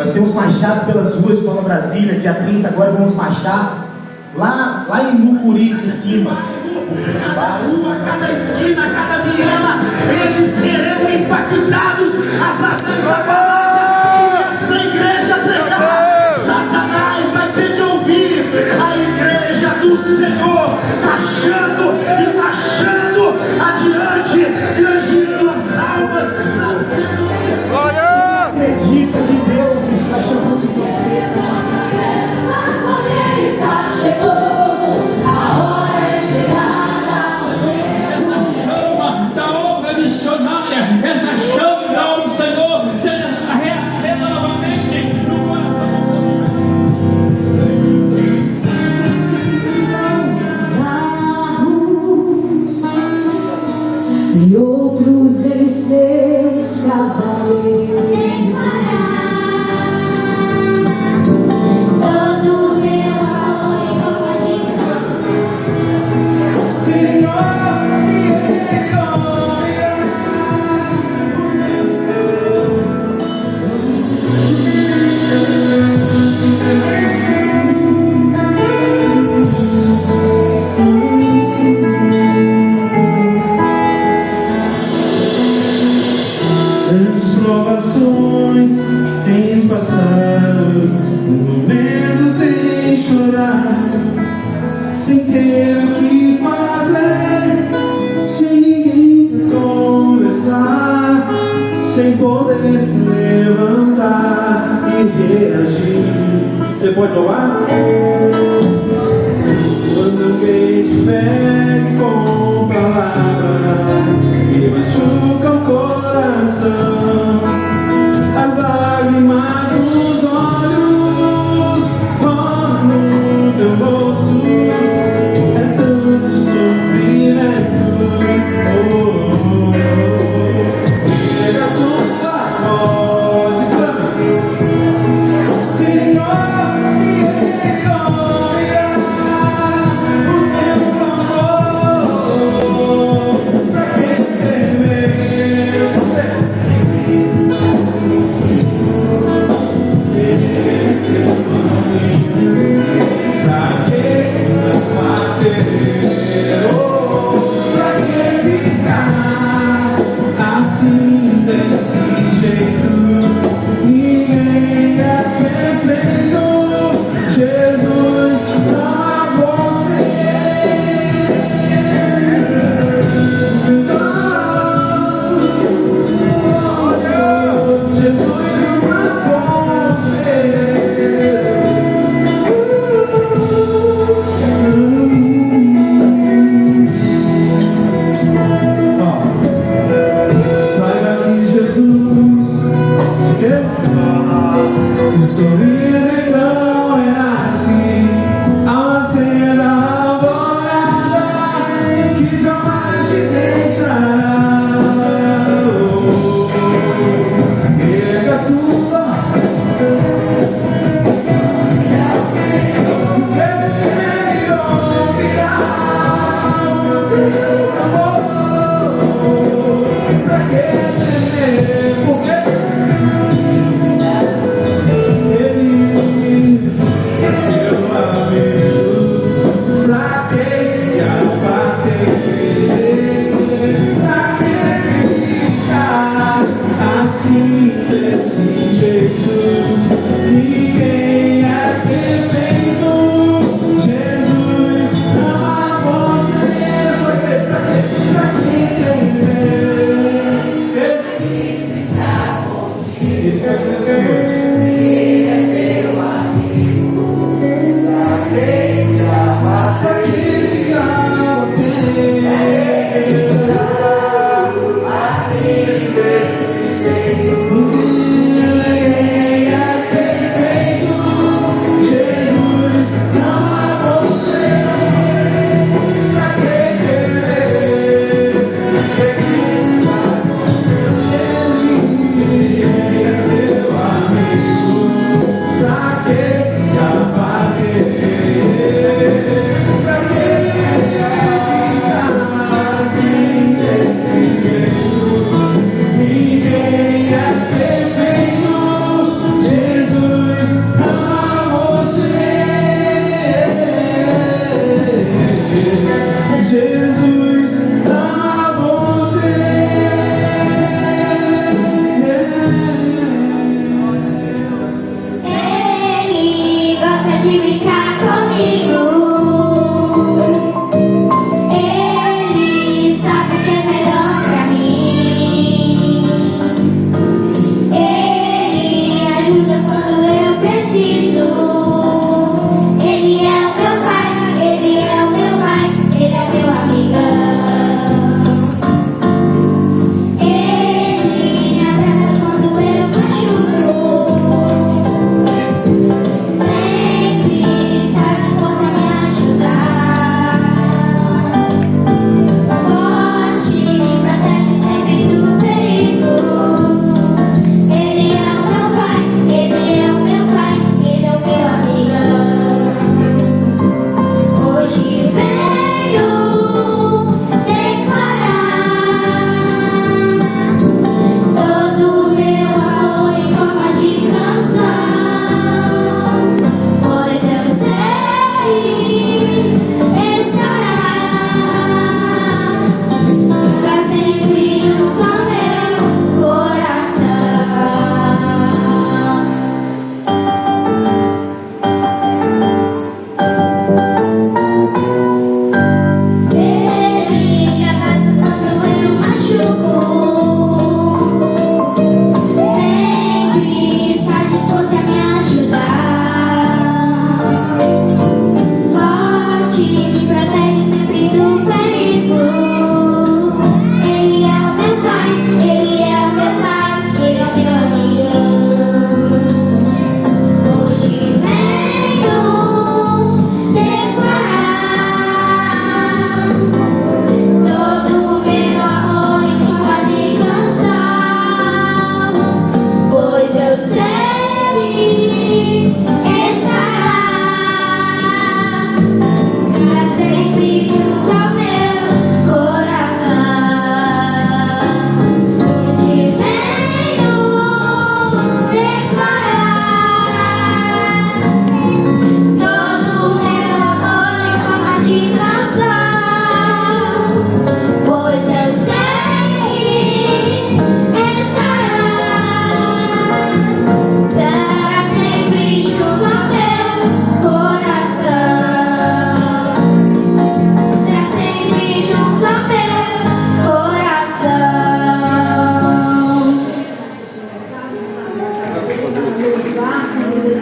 Nós temos marchado pelas ruas de Nova Brasília, dia 30, agora vamos marchar lá em Mucuri de cima. Cada rua, cada esquina, cada viela, eles serão impactados através da palavra que essa igreja pregar. Satanás vai ter que ouvir a igreja do Senhor marchando e marchando adiante, granjeando as almas, trazendo. Acredita de Deus está chamando de você. A colheita chegou, a hora é chegada. Essa chama da obra missionária, essa chama da obra do Senhor, reacenda novamente no coração. E outros em seus cavaleiros. Todo meu amor em forma de canção. Senhor, Tantas provações tens passado, no momento tens chorado, sem ter o que fazer, sem ninguém pra conversar, sem poder se levantar e reagir. Você pode louvar? Quando alguém te fere com palavras e machuca o coração, as lágrimas nos olhos rolam no teu rosto, é tanto sofrimento. Pega a tua voz e canta: Senhor, me glória, o teu amor, pra que temer? Pra que se abater? Pra que ficar assim, desse jeito? Ninguém é perfeito. Jesus ama você. Jesus ama você. Saiba que Jesus quer falar. O sorriso então é assim, a uma cena alvorada que jamais te deixará. Pega a tua assim, desse jeito, ninguém é perfeito. Jesus ama você. Só que pra quem temer, Ele está contigo, Senhor. Pra que se abater? Assim, desse jeito, ninguém é perfeito. Jesus ama você. Pra que temer? Ele é teu amigo.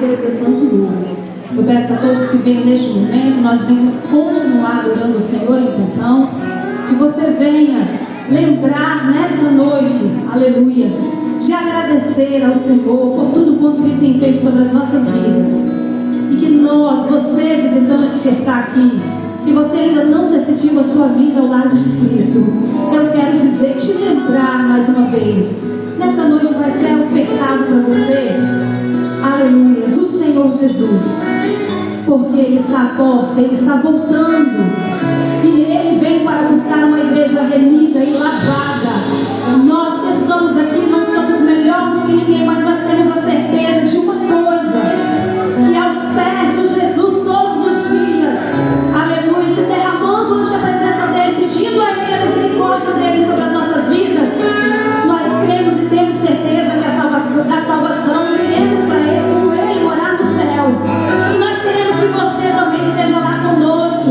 Teu santo nome. Eu peço a todos que venham neste momento, nós vamos continuar adorando o Senhor em canção, que você venha lembrar nessa noite, aleluias, de agradecer ao Senhor por tudo quanto Ele tem feito sobre as nossas vidas. E que nós, você visitante que está aqui, que você ainda não decidiu a sua vida ao lado de Cristo, eu quero dizer, te lembrar mais uma vez, nessa noite vai ser ofertado para você, aleluias, o Senhor Jesus, porque Ele está à porta, Ele está voltando, e Ele vem para buscar uma igreja remida e lavada. Nós que estamos aqui não somos melhor do que ninguém, mas nós temos a certeza de uma coisa, que aos pés de Jesus todos os dias, aleluia, se derramando ante a presença dEle, pedindo a Ele a misericórdia dEle sobre as nossas vidas, nós cremos e temos certeza que da salvação iremos para Ele, com Ele morar no céu. E nós queremos que você também esteja lá conosco.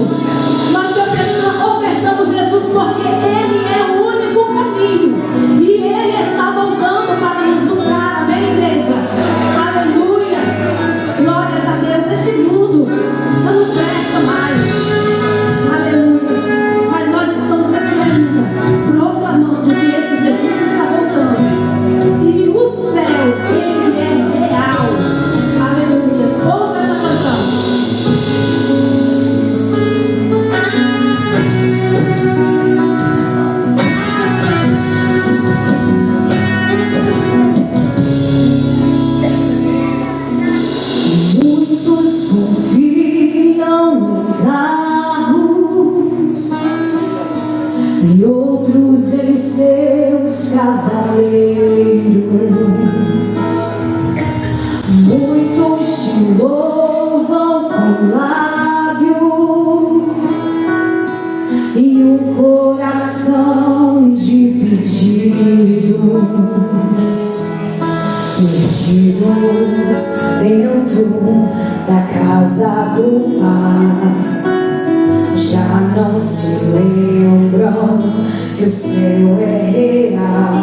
Nós te ofertamos Jesus porque Ele é o único caminho, e Ele está voltando para nos buscar, amém, igreja? Aleluia, glórias a Deus. Este mundo já não presta mais, aleluia, mas nós estamos aqui ainda proclamando que esse Jesus está voltando, e o céu, Ele é real, aleluia. Ouça essa canção. Muitos confiam em carros e outros em seus cavaleiros. Muitos te louvam com lábios e um coração dividido. Perdidos dentro da casa do Pai, já não se lembram que o céu é real.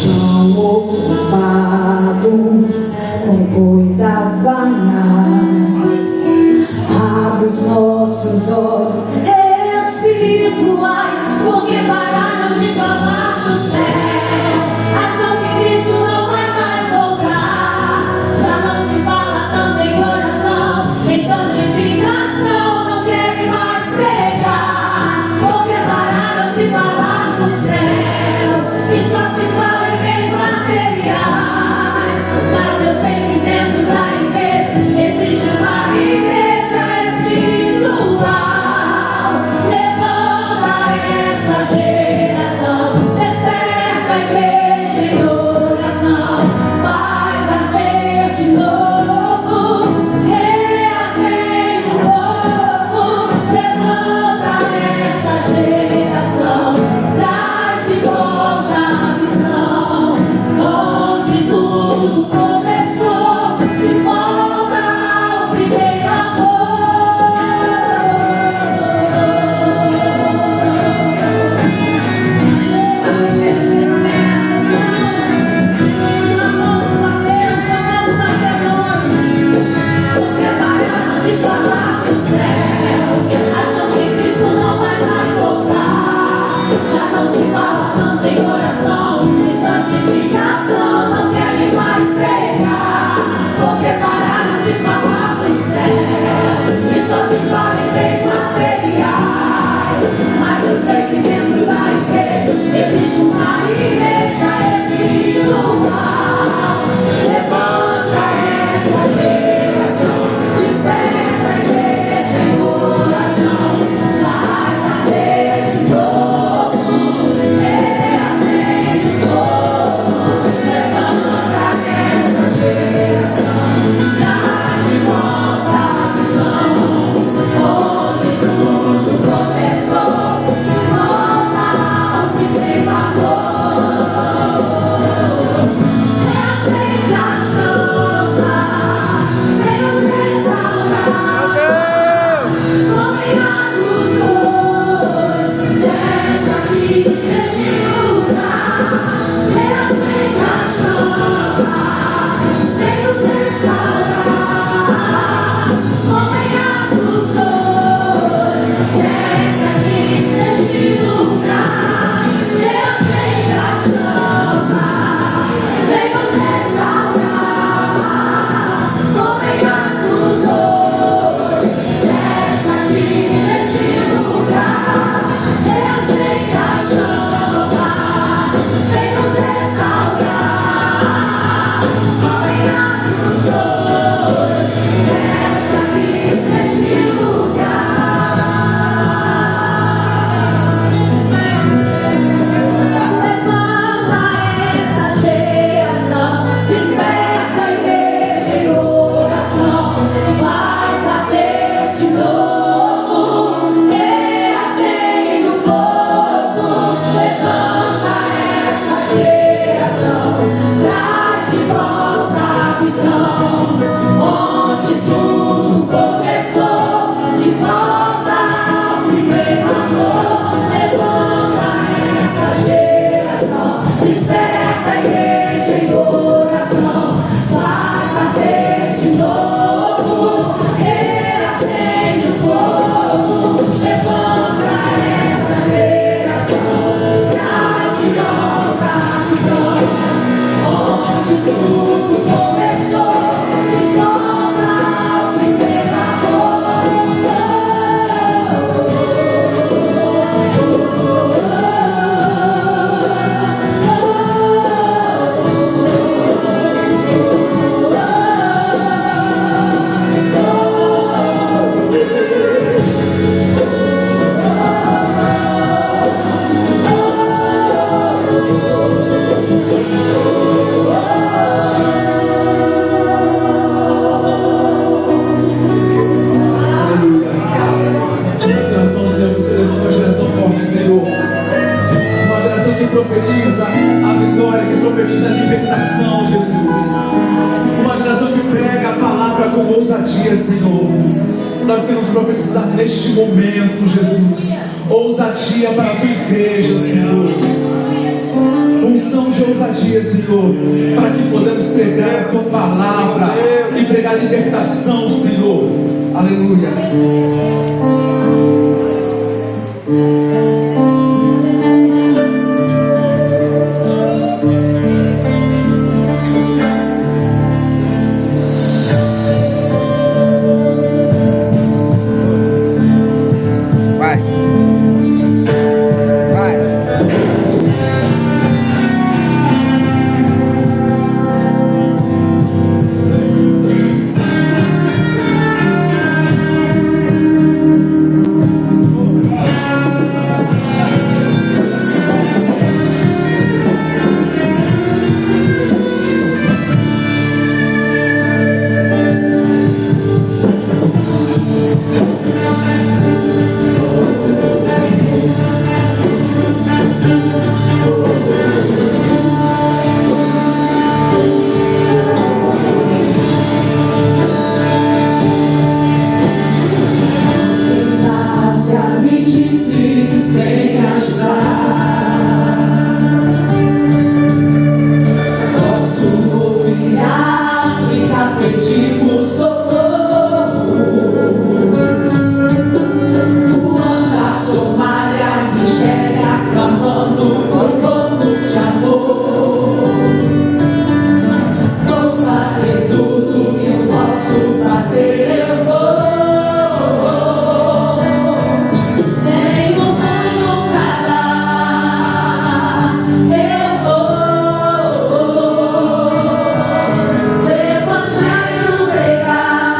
Tão ocupados com coisas banais, abre os nossos olhos espirituais, porque pararam de falar do céu. Acham que Cristo não vai mais voltar. Já não se fala tanto em oração, em santificação, não querem mais pregar, porque pararam de falar do céu. E só se fala em bens materiais. Mas eu sei que dentro da igreja existe uma igreja espiritual. Levanta essa profetiza a vitória, que profetiza a libertação, Jesus. Uma geração que prega a palavra com ousadia, Senhor. Nós queremos profetizar neste momento, Jesus, ousadia para a tua igreja, Senhor. Unção de ousadia, Senhor, para que podemos pregar a tua palavra e pregar libertação, Senhor. Aleluia. Evangelho pregar.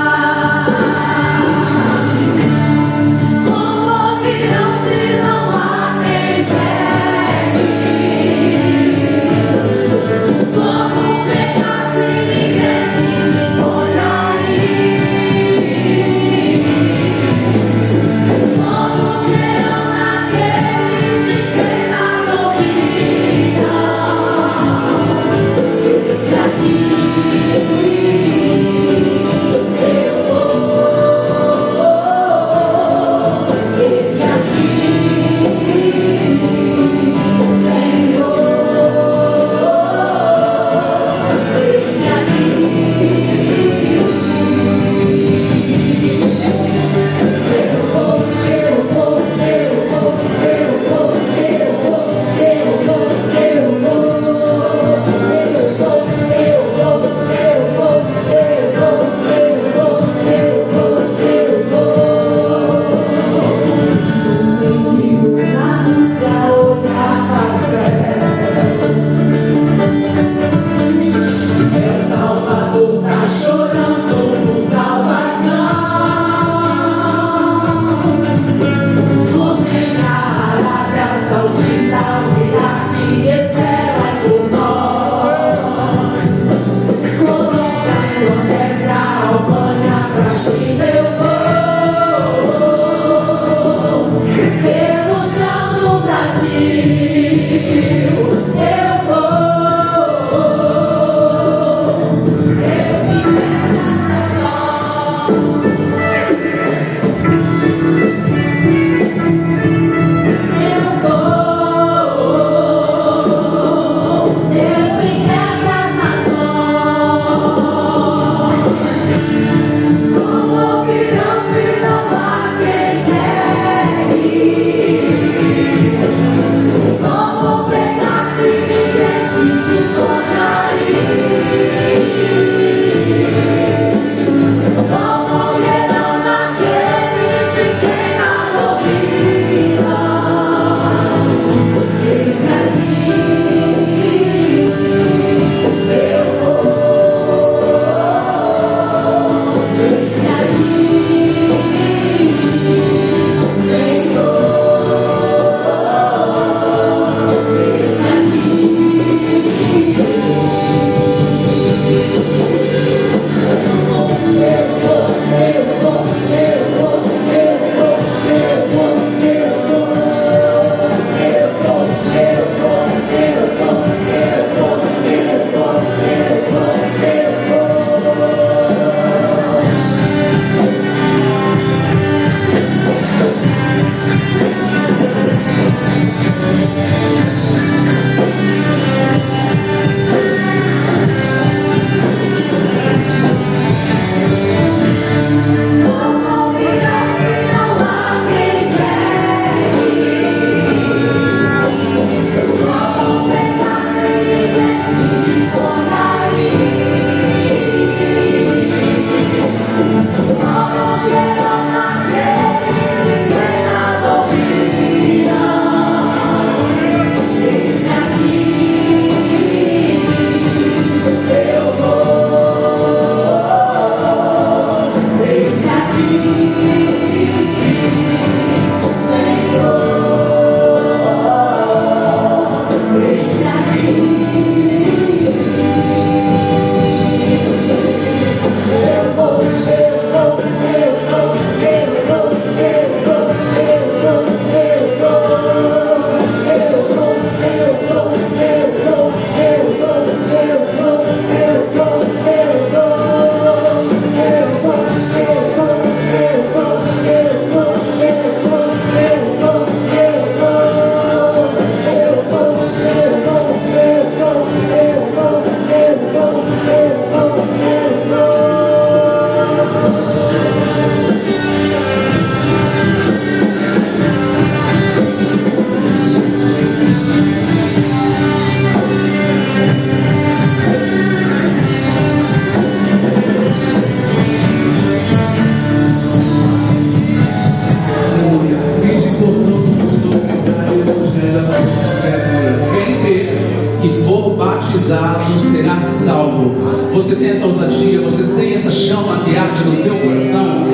você tem essa ousadia, você tem essa chama que arde no teu coração,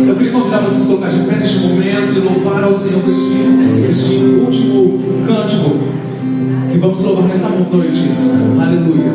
eu queria convidar você a se colocar de pé neste momento e louvar ao Senhor com este último cântico que vamos louvar nesta noite. Aleluia.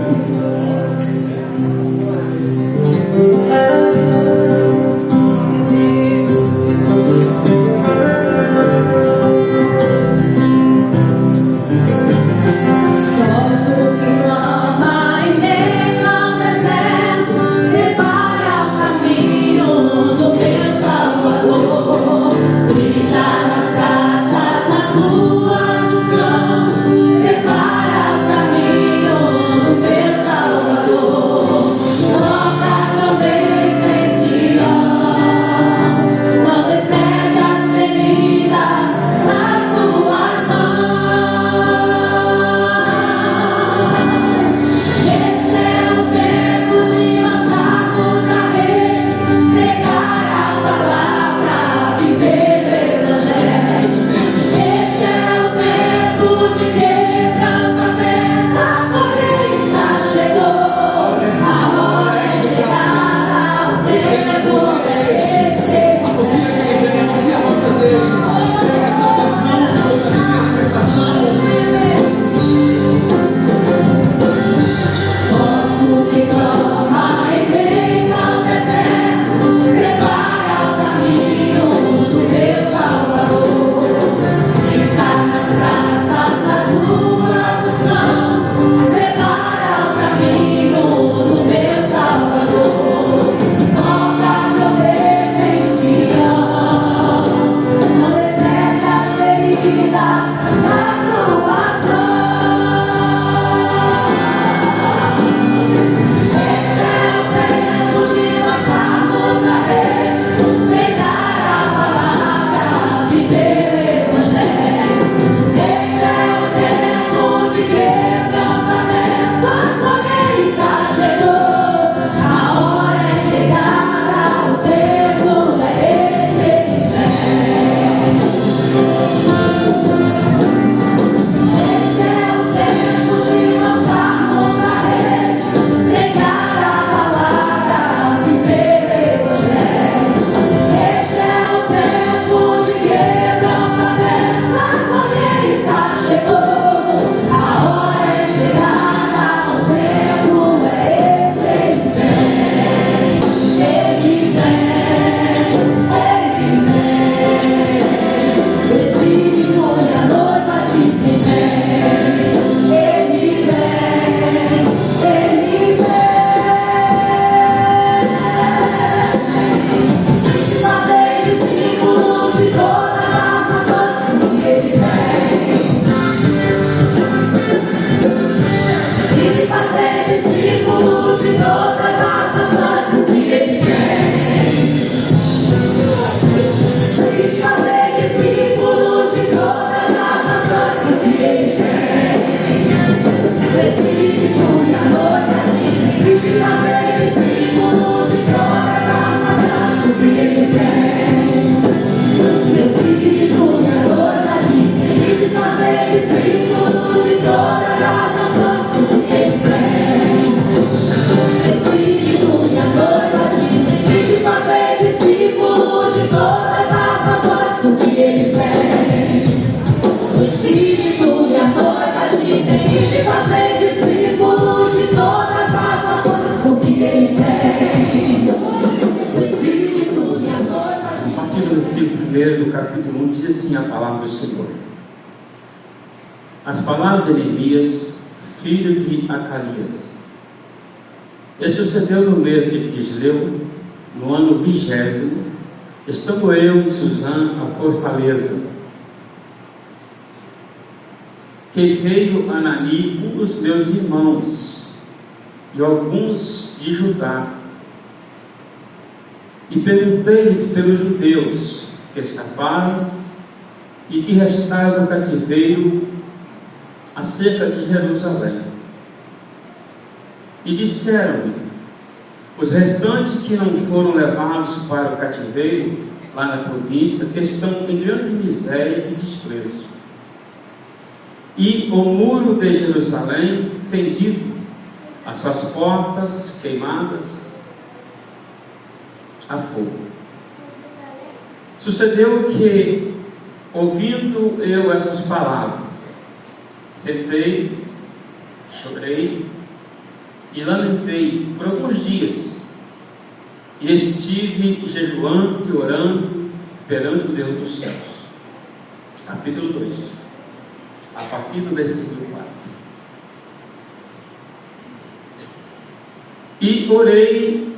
Do capítulo 1 diz assim a palavra do Senhor: as palavras de Neemias, filho de Acalias. E sucedeu no mês de Quisleu, no ano 20º, estando eu em Suzã, a fortaleza, que veio Anani, um dos meus irmãos, e alguns de Judá, e perguntei-lhes pelos judeus que escaparam e que restaram do cativeiro acerca de Jerusalém. E disseram-me: os restantes que não foram levados para o cativeiro, lá na província, estão em grande miséria e desprezo. E o muro de Jerusalém fendido, as suas portas queimadas a fogo. Sucedeu que, ouvindo eu essas palavras, sentei, chorei e lamentei por alguns dias, e estive jejuando e orando perante o Deus dos céus. Capítulo 2, a partir do versículo 4. E orei,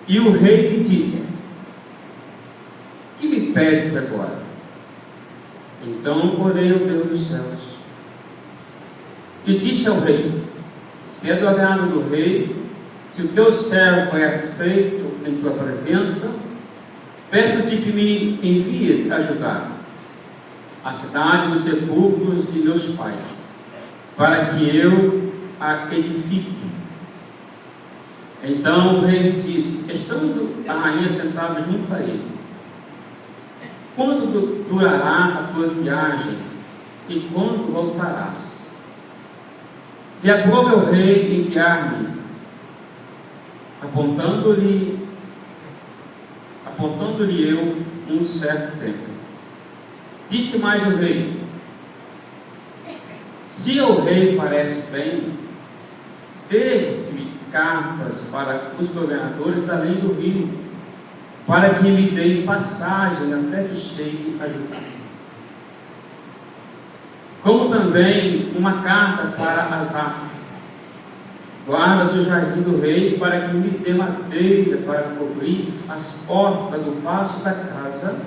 e o rei me disse: que me pedes agora? Então orei ao Deus dos céus e disse ao rei: sendo agrado do rei, se o teu servo é aceito em tua presença, peço-te que me envies ajudar a cidade dos sepulcros de meus pais, para que eu a edifique. Então o rei disse, estando a rainha sentada junto a ele: quando durará a tua viagem e quando voltarás? E aprove o rei enviar-me, apontando-lhe eu um certo tempo. Disse mais o rei: se ao rei parece bem, dê-se cartas para os governadores da além do rio, para que me deem passagem até que chegue a Judá. Como também uma carta para Asaf, guarda do jardim do rei, para que me dê madeira para cobrir as portas do paço da casa,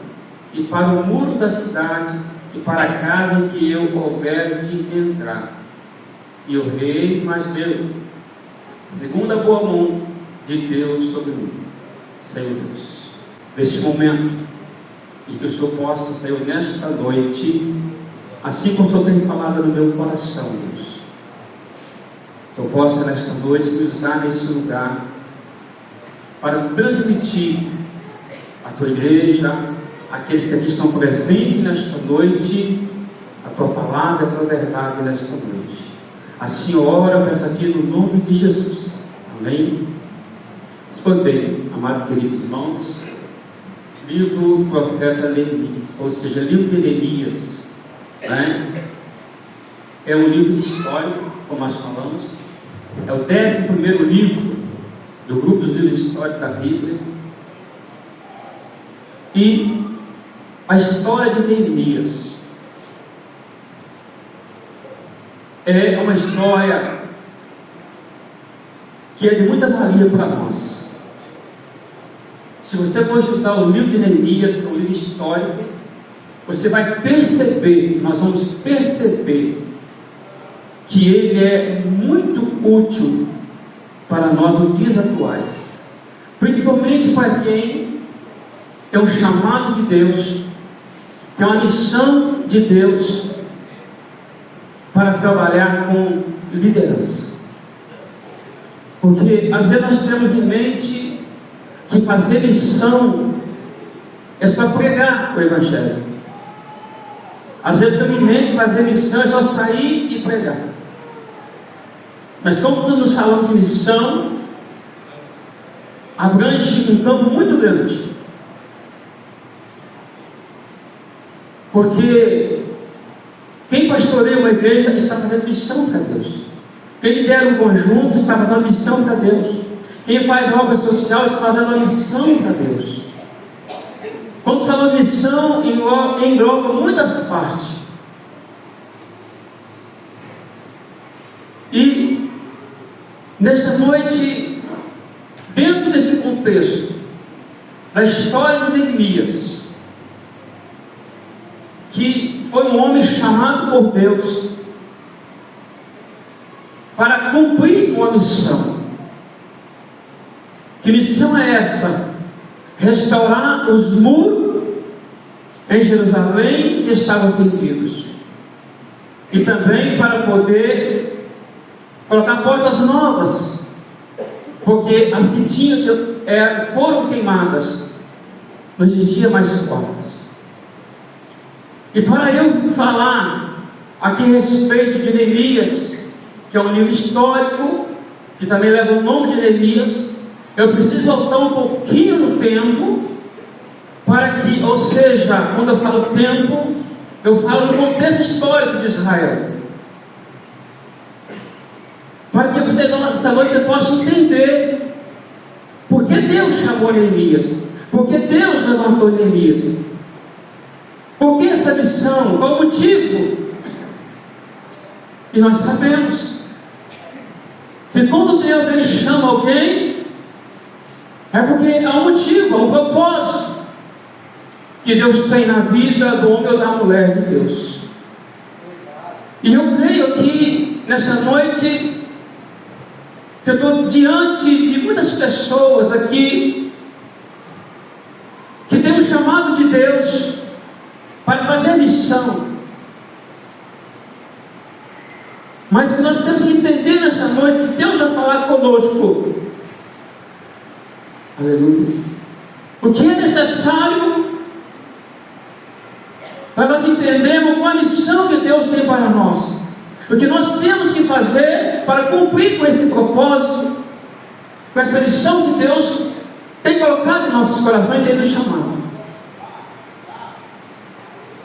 e para o muro da cidade, e para a casa em que eu houver de entrar. E o rei mais deu, segundo a boa mão de Deus sobre mim. Senhor Deus, neste momento, e que o Senhor possa, Senhor, nesta noite, assim como o Senhor tem falado no meu coração, Deus, que eu possa nesta noite me usar nesse lugar para transmitir à tua igreja, aqueles que aqui estão presentes nesta noite, a tua palavra, a tua verdade nesta noite. Assim ora, peço aqui no nome de Jesus. Amém? Escutei, amados queridos irmãos, livro do profeta Neemias, ou seja, livro de Neemias, né? É um livro histórico, como nós falamos, é o 11º livro do grupo dos livros históricos da Bíblia, e a história de Neemias é uma história que é de muita valia para nós. Se você for estudar o livro de Neemias, que é um livro histórico, você vai perceber, nós vamos perceber, que ele é muito útil para nós nos dias atuais, principalmente para quem tem um chamado de Deus, tem uma missão de Deus para trabalhar com liderança. Porque às vezes nós temos em mente que fazer missão é só pregar o Evangelho. Às vezes temos em mente que fazer missão é só sair e pregar. Mas como nos falamos de missão, abrange um campo muito grande. Porque quem pastoreia uma igreja está fazendo missão para Deus. Quem lidera um conjunto está fazendo missão para Deus. Quem faz obra social está fazendo uma missão para Deus. Quando fala missão, engloba muitas partes. E nesta noite, dentro desse contexto da história de Neemias, que foi um homem chamado por Deus para cumprir uma missão. Que missão é essa? Restaurar os muros em Jerusalém que estavam fendidos, e também para poder colocar portas novas, porque as que tinham foram queimadas, não existia mais portas. E para eu falar aqui a respeito de Neemias, que é um livro histórico, que também leva o nome de Neemias. Eu preciso voltar um pouquinho no tempo, para que, ou seja, quando eu falo tempo, eu falo no contexto histórico de Israel, para que você, essa noite, você possa entender por que Deus chamou Neemias, por que Deus levantou Neemias, por que essa missão, qual o motivo. E nós sabemos que quando Deus ele chama alguém, é porque há um motivo, há um propósito que Deus tem na vida do homem ou da mulher de Deus. E eu creio que nessa noite, que eu estou diante de muitas pessoas aqui, que tem o chamado de Deus para fazer a missão. Mas nós temos que entender nessa noite que Deus vai falar conosco. Aleluia. O que é necessário para nós entendermos qual a missão que Deus tem para nós. O que nós temos que fazer para cumprir com esse propósito, com essa missão que Deus tem colocado em nossos corações e tem nos chamado.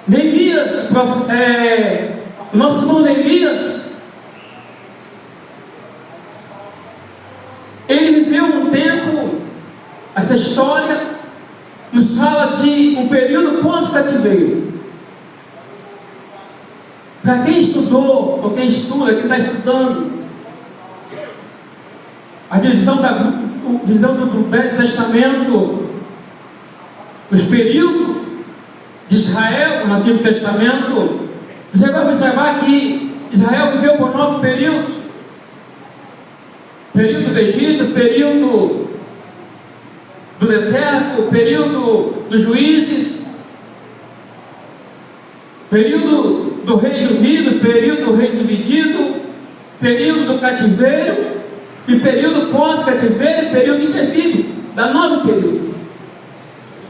Neemias, nosso irmão Neemias, ele viveu um tempo, essa história nos fala de um período pós-cativeiro. Para quem estudou, ou quem estuda, quem está estudando a visão do Velho Testamento, os períodos de Israel no Antigo Testamento, você vai observar que Israel viveu por 9 períodos: período do Egito, período do deserto, período dos juízes, período do Reino Unido, período do Reino Dividido, período do cativeiro e período pós-cativeiro, período interbíblico, dá 9 períodos.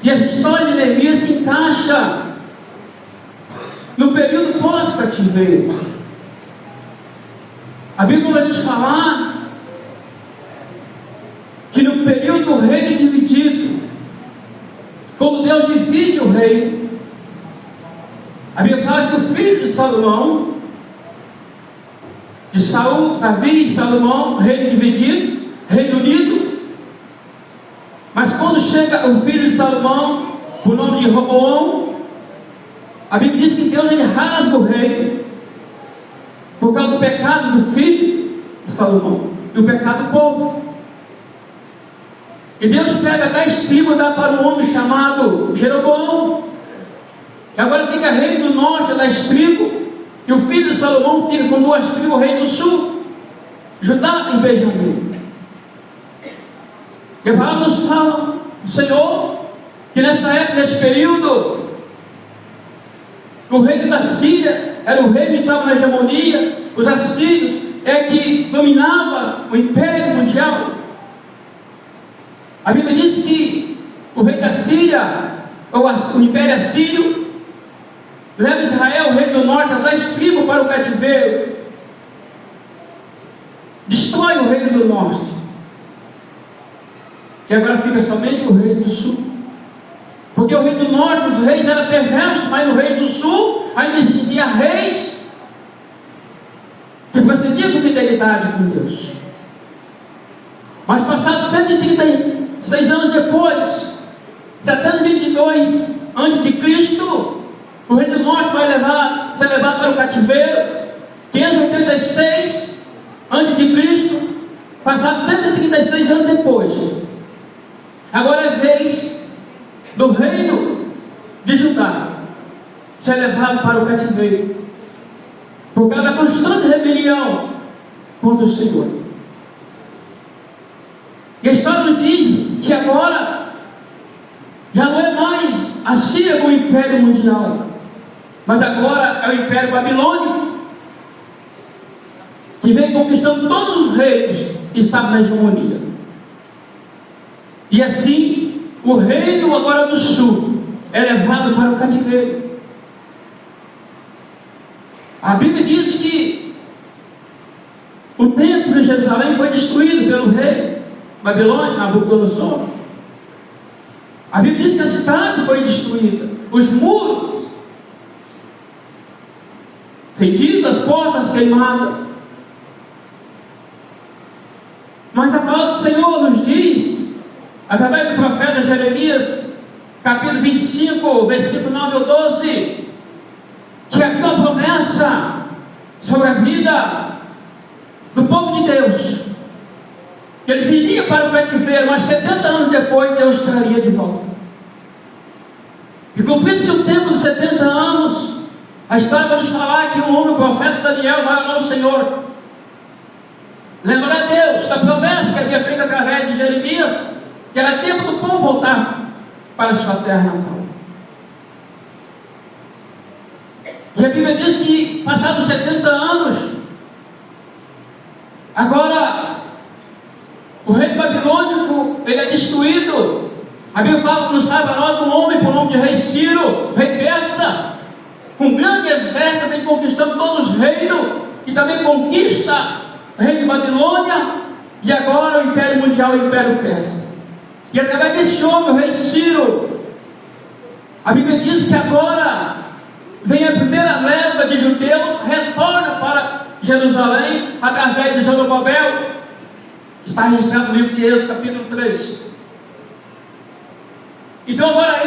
E essa história de Neemias se encaixa no período pós-cativeiro. A Bíblia vai nos falar que no período do reino dividido, quando Deus divide o reino, a Bíblia fala que o filho de Salomão, de Saul, Davi e Salomão, reino dividido, reino unido. Mas quando chega o filho de Salomão, por nome de Roboão, a Bíblia diz que Deus ele rasga o reino, por causa do pecado do filho de Salomão, e o pecado do povo. E Deus pega 10 tribos e dá para um homem chamado Jeroboão. E agora fica reino do norte, 10 tribos, e o filho de Salomão fica com 2 tribos, o reino do sul, Judá e Benjamim. E a palavra nos fala do Senhor, que nessa época, nesse período, o reino da Síria era o reino que estava na hegemonia. Os assírios é que dominava o império mundial. A Bíblia diz que o rei da Síria, ou o império assírio, leva Israel, o reino do norte, as 10 tribos para o cativeiro, destrói o reino do norte, que agora fica somente o reino do sul. Porque o reino do norte, os reis eram perversos, mas no reino do sul ainda existia reis que procediam com fidelidade com Deus. Mas passados 136 anos depois, 722 a.C., o reino do norte vai ser levado para o cativeiro. 586 a.C., passados 136 anos depois, agora é vez do reino de Judá ser levado para o cativeiro, por causa da constante rebelião contra o Senhor. E a história nos diz que agora já não é mais a Síria como império mundial, mas agora é o império babilônico, que vem conquistando todos os reinos que estavam na hegemonia. E assim, o reino agora do sul é levado para o cativeiro. A Bíblia diz que o tempo templo de Jerusalém foi destruído pelo rei Babilônia, Nabucodonosor. A Bíblia diz que a cidade foi destruída, os muros fendidos, as portas queimadas. Mas a palavra do Senhor nos diz, através do profeta Jeremias, capítulo 25, versículo 9 ao 12, que havia uma promessa sobre a vida do povo de Deus, que ele viria para o cativeiro, mas 70 anos depois Deus traria de volta. E cumprindo-se o tempo de 70 anos, a história vai nos falar que um homem, o profeta Daniel, vai orar ao Senhor, lembrar a Deus da promessa que havia feito através de Jeremias, que era tempo do povo voltar para a sua terra natal. E a Bíblia diz que, passados 70 anos, agora o rei babilônico ele é destruído. A Bíblia fala que nos saiba nós um homem por nome de rei Ciro, rei persa, com grande exército, vem conquistando todos os reinos, e também conquista o rei de Babilônia, e agora o Império Mundial, o Império Persa. E através desse homem, o rei Ciro, a Bíblia diz que agora vem a primeira leva de judeus, retorna para Jerusalém, através de Zorobabel, que está registrado no livro de Êxodo, capítulo 3. Então agora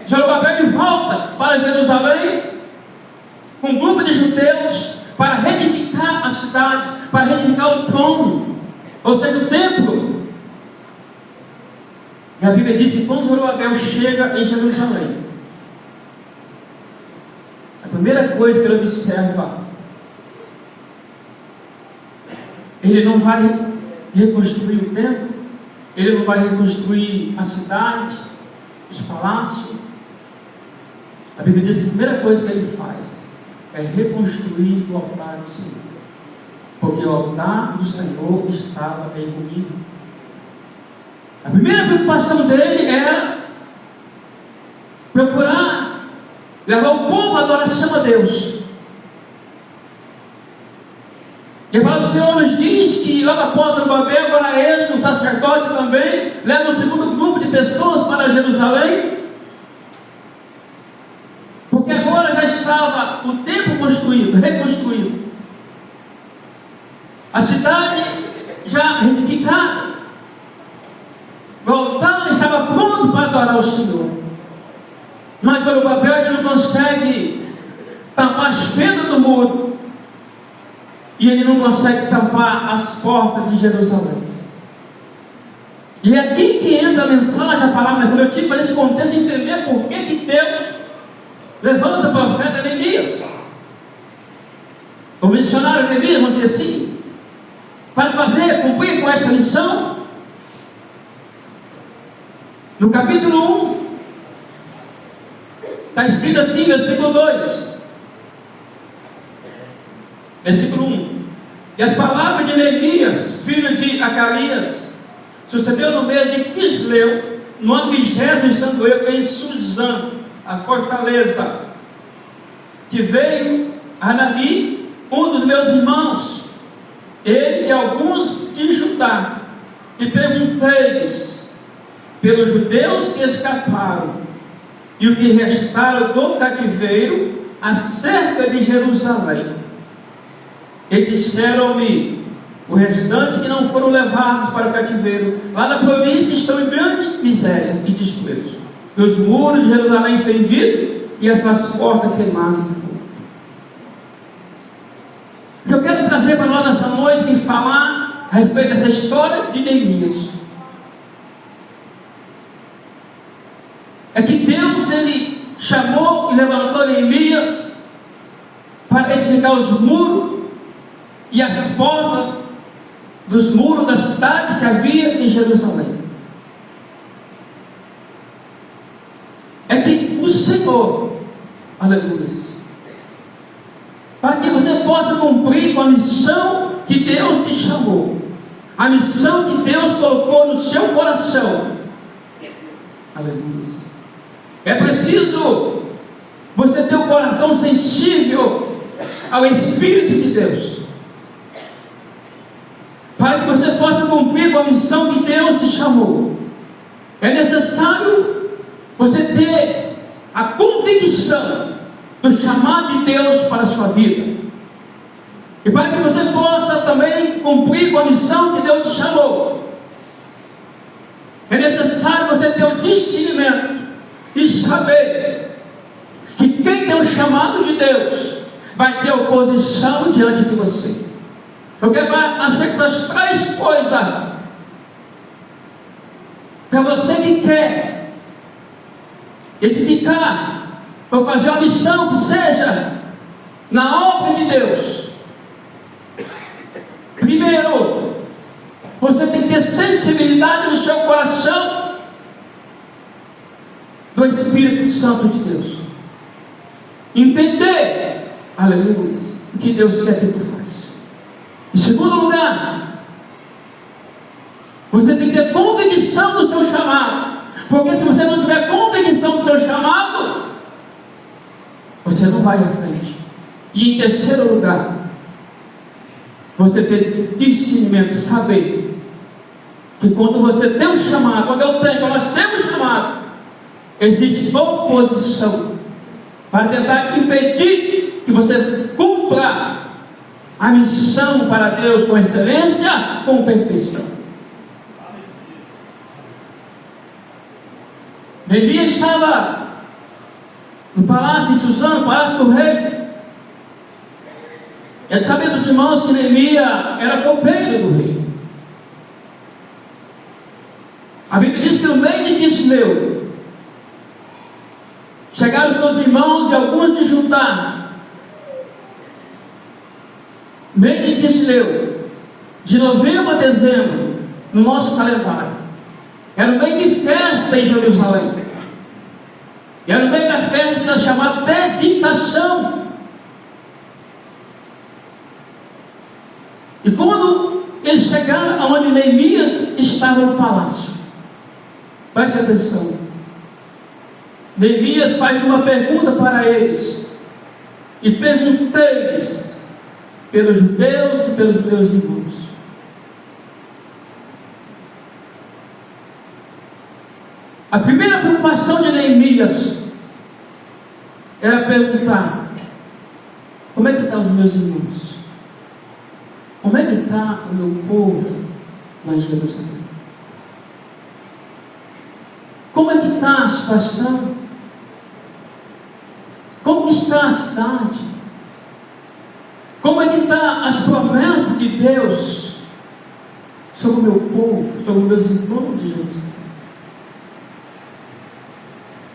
Zorobabel ele volta para Jerusalém, com um grupo de judeus, para reedificar a cidade, para reedificar o trono, ou seja, o templo. E a Bíblia diz que quando Zorobabel chega em Jerusalém, a primeira coisa que ele observa, ele não vai reconstruir o templo, ele não vai reconstruir a cidade, os palácios. A Bíblia diz que a primeira coisa que ele faz é reconstruir o altar do Senhor, porque o altar do Senhor estava derruído. A primeira preocupação dele era procurar levar o povo à adoração a Deus. E a palavra do Senhor nos diz que logo após Zorobabel, agora Êxodo, o sacerdote também, leva um segundo grupo de pessoas para Jerusalém, porque agora já estava o templo construído, reconstruído, a cidade já reedificada, o altar estava pronto para adorar o Senhor. Mas Zorobabel ele não consegue tampar as fendas do muro, e ele não consegue tampar as portas de Jerusalém. E é aqui que entra a mensagem, a palavra, mas eu tive que fazer esse contexto entender por que Deus levanta o profeta Neemias, o missionário Neemias, vamos dizer assim, para cumprir com essa missão. No capítulo 1, está escrito assim, versículo 2. Versículo 1. E as palavras de Neemias, filho de Acalias, sucedeu no mês de Quisleu, no ano 20º, estando eu em Suzã, a fortaleza, que veio Hanani, um dos meus irmãos, ele e alguns de Judá, e perguntei-lhes pelos judeus que escaparam e o que restaram do cativeiro acerca de Jerusalém. E disseram-me: o restante que não foram levados para o cativeiro, lá na província, estão em grande miséria e desprezo, e os muros de Jerusalém fendidos e as suas portas queimadas de fogo. O que eu quero trazer para nós nessa noite e falar a respeito dessa história de Neemias é que Deus ele chamou e levantou Neemias para edificar os muros e as portas dos muros da cidade que havia em Jerusalém. É que o Senhor, aleluia, para que você possa cumprir com a missão que Deus te chamou, a missão que Deus colocou no seu coração, aleluia, é preciso você ter um coração sensível ao Espírito de Deus. para que você possa cumprir com a missão que Deus te chamou. É necessário você ter a convicção do chamado de Deus para a sua vida. E para que você possa também cumprir com a missão que Deus te chamou, é necessário você ter o discernimento e saber que quem tem o chamado de Deus vai ter oposição diante de você. Porque vai nascer essas três coisas para você que quer edificar ou fazer uma missão que seja na obra de Deus. Primeiro, você tem que ter sensibilidade no seu coração do Espírito Santo de Deus. Entender, aleluia, o que Deus quer que tu faça. Em segundo lugar, você tem que ter convicção do seu chamado. Porque se você não tiver convicção do seu chamado, você não vai à frente. E em terceiro lugar, você ter discernimento, saber que quando você tem um chamado, quando nós temos um chamado, existe oposição para tentar impedir que você cumpra a missão para Deus com excelência, com perfeição. Neemias estava no palácio de Suzã, no palácio do rei. É de saber dos irmãos que Neemias era copeiro do rei. A Bíblia diz que no meio de Quisleu chegaram seus irmãos e alguns de Judá. Meio de Quisleu, de novembro a dezembro, no nosso calendário, era o meio de festa em Jerusalém. Era o meio da festa chamada dedicação. E quando eles chegaram aonde Neemias estava no palácio, preste atenção, Neemias faz uma pergunta para eles, e perguntei-lhes pelos judeus e pelos meus irmãos. A primeira preocupação de Neemias era perguntar: como é que estão os meus irmãos? Como é que está o meu povo lá em Jerusalém? Como é que está a situação? Como que está a cidade? Como é que estão as promessas de Deus sobre o meu povo, sobre os meus irmãos de Jerusalém?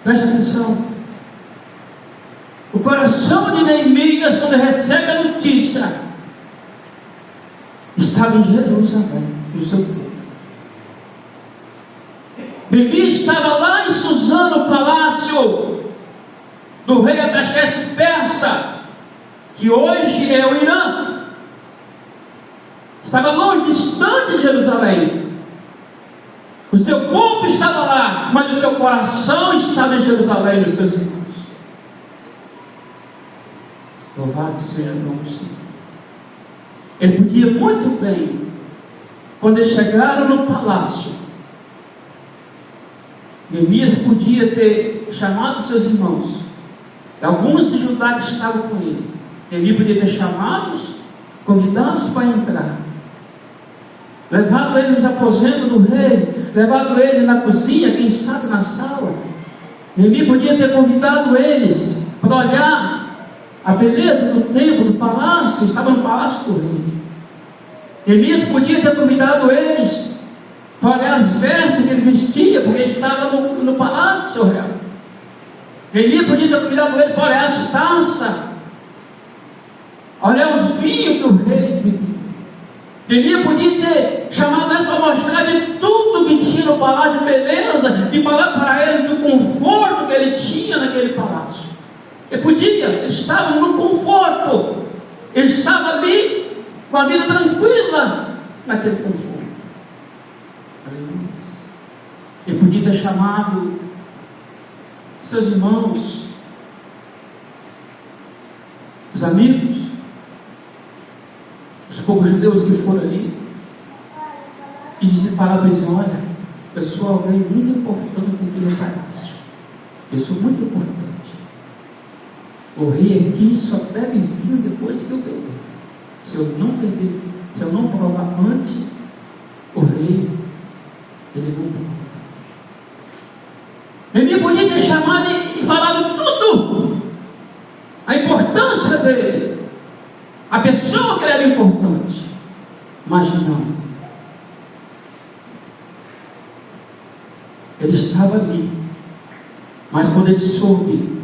Preste atenção. O coração de Neemias, quando recebe a notícia, estava em Jerusalém, no seu povo. Neemias estava lá em Suzã, no palácio do rei Artaxerxes Persa, que hoje é o Irã. Estava longe, distante de Jerusalém. O seu corpo estava lá, mas o seu coração estava em Jerusalém, nos seus irmãos. Louvado seja o nome do Senhor. Ele podia muito bem, quando eles chegaram no palácio, Neemias podia ter chamado seus irmãos, alguns de Judá que estavam com ele. Neemias podia ter chamados, convidados para entrar, levado ele nos aposentos do rei, levado ele na cozinha, quem sabe na sala. Neemias podia ter convidado eles para olhar a beleza do templo, do palácio. Estava no palácio do rei. Neemias podia ter convidado eles para olhar as vestes que ele vestia, porque ele estava no palácio real. Neemias podia ter convidado eles para olhar as taças, olhar os vinhos que o rei bebia. Neemias podia ter chamado eles para mostrar de tudo que tinha no palácio de beleza e falar para eles do conforto que ele tinha naquele palácio. Ele podia, ele estava no conforto, ele estava ali com a vida tranquila naquele conforto. Ele podia ter chamado seus irmãos, os amigos, os poucos judeus que foram ali, e disse para eles: olha, eu sou alguém muito importante aqui no palácio. Eu sou muito importante. O rei aqui só deve vir depois que eu beber. Se eu não beber, se eu não provar antes, o rei, ele não prova. Ele podia ter chamado e falado tudo. A importância dele. A pessoa que era importante. Mas não. Ele estava ali. Mas quando ele soube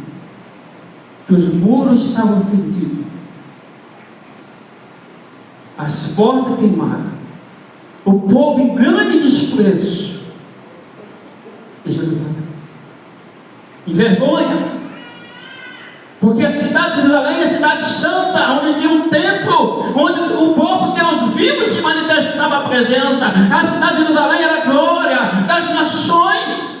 que os muros estavam fendidos, as portas queimadas, o povo em grande desprezo, e Jerusalém, em vergonha, porque a cidade de Jerusalém é a cidade santa, onde tinha um templo, onde o povo Deus vivo se manifestava a presença. A cidade de Jerusalém era a glória das nações.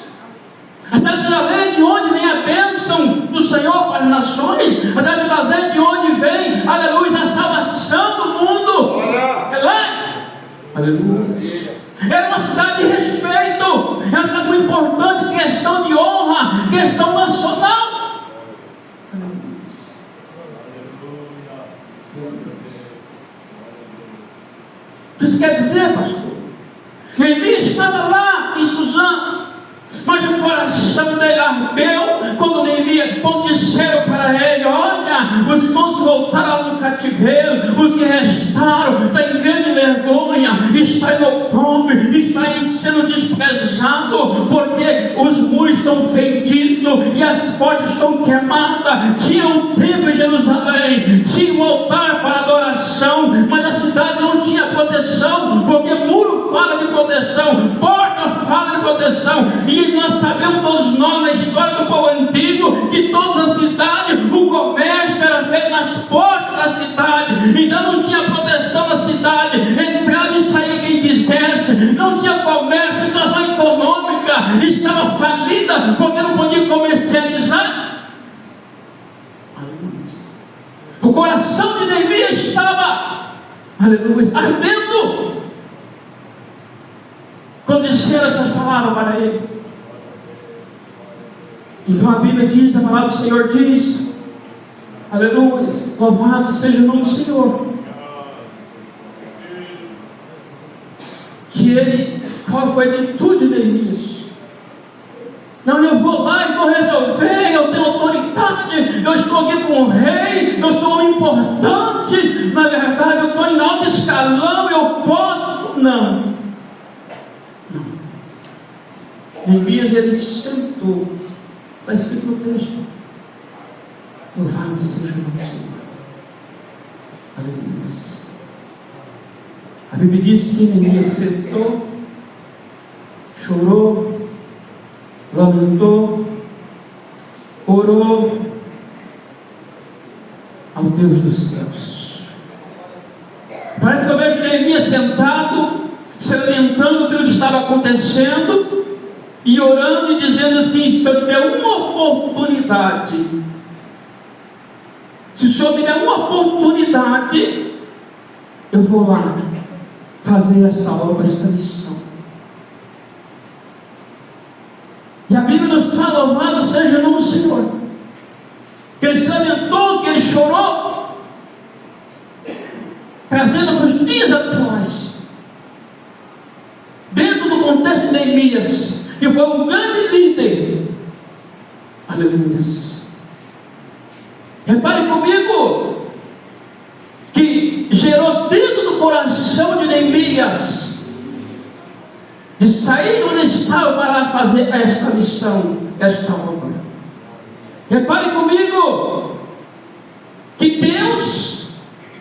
A cidade de Jerusalém, de onde vem a bênção do Senhor para as nações. A cidade de Jerusalém, de onde vem, aleluia, a salvação do mundo. É lá. Aleluia. Era uma cidade de respeito, era uma cidade muito importante, questão de honra, questão nacional. Isso quer dizer, pastor, que Neemias estava lá em Suzã, mas o coração dele ardeu quando disseram para ele: olha, os irmãos voltaram no cativeiro, os que restaram estão em grande vergonha, está em opróbrio, está sendo desprezado, porque os muros estão fendidos e as portas estão queimadas. Tinha um templo em Jerusalém, tinha um altar para adoração, mas a cidade não tinha proteção, porque muro fala de proteção, porta fala de proteção, e nós sabemos todos nós na história do povo antigo que toda a cidade, o comércio era feito nas portas da cidade, então não tinha proteção na cidade, entrava e saía quem quisesse, não tinha comércio, a situação econômica estava falida, porque não podia comercializar. O coração de Neemias estava, aleluia, ardendo quando disseram essas palavras para ele. Então a Bíblia diz, a palavra do Senhor diz, aleluia, louvado seja o nome do Senhor, que ele, qual foi a atitude de Neemias? Não, eu vou lá e vou resolver, eu tenho autoridade, eu estou aqui com o rei, eu sou um importante, na verdade eu estou em alto escalão, eu posso. Não. Neemias, ele sentou. Está escrito no texto: louvado seja o nome do Senhor. Aleluia. A Bíblia diz que Neemias sentou, chorou, lamentou, orou ao Deus dos céus. Parece que eu vejo Neemias sentado, se lamentando pelo que estava acontecendo, e orando e dizendo assim: se eu tiver uma oportunidade, se o Senhor me der uma oportunidade, eu vou lá fazer essa obra, esta missão. E a Bíblia nos fala: louvado seja o nome do Senhor, que ele se lamentou, que ele chorou, trazendo para os dias atuais, dentro do contexto de Neemias, que foi um grande líder. Aleluia. Repare comigo que gerou dentro do coração de Neemias de sair onde estava para fazer esta missão, esta obra. Repare comigo que Deus,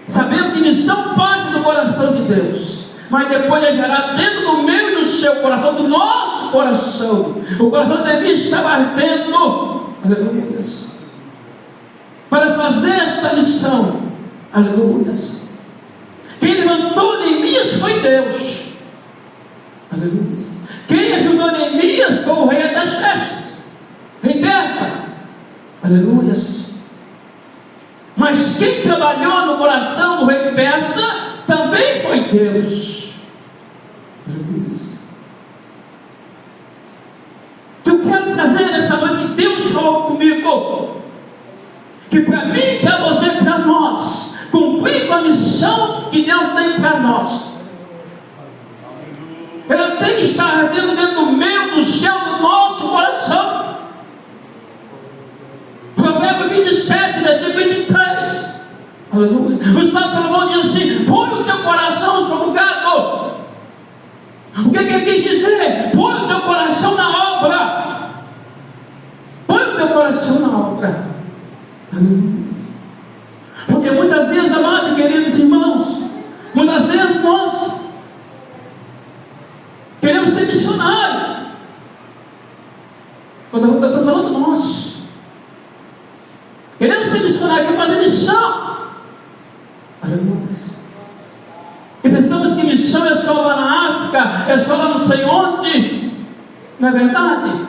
sabemos que missão parte do coração de Deus, mas depois é gerado dentro do meu e do seu coração, do nosso coração. O coração de Neemias estava ardendo, aleluia, para fazer esta missão, aleluia. Quem levantou Neemias foi Deus, aleluia. Quem ajudou Neemias foi o rei Artaxerxes, rei persa, aleluia. Mas quem trabalhou no coração do rei persa também foi Deus. falou comigo que para mim, para você, para nós, cumprir com a missão que Deus tem para nós, ela tem que estar ardendo dentro do meu, do seu, do nosso coração. Provérbio 27, versículo 23. Aleluia. O Salmo Salomão diz assim: põe o teu coração sobre o gado. O que ele quis dizer? Põe o teu coração na obra. Põe o teu coração na obra. Aleluia. Porque muitas vezes, amados e queridos irmãos, muitas vezes nós queremos ser missionário. Quando eu estou falando nós, queremos ser missionário, queremos fazer missão. Aleluia. E pensamos que missão é só lá na África, é só lá não sei onde. Não é verdade?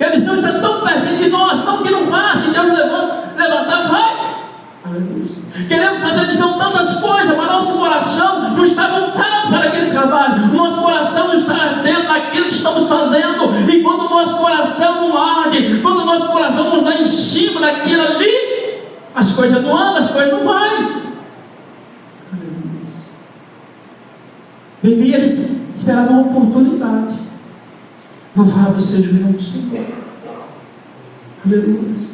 E a missão está tão perto de nós, não que não vá, se Deus levantar, vai. Aleluia. Queremos fazer missão tantas coisas, mas nosso coração não está voltado para aquele trabalho. Nosso coração não está dentro daquilo que estamos fazendo. E quando o nosso coração não arde, quando o nosso coração não está em cima daquilo ali, as coisas não andam, as coisas não vão. E eles esperavam uma oportunidade. Louvado seja o nome do Senhor. Aleluia.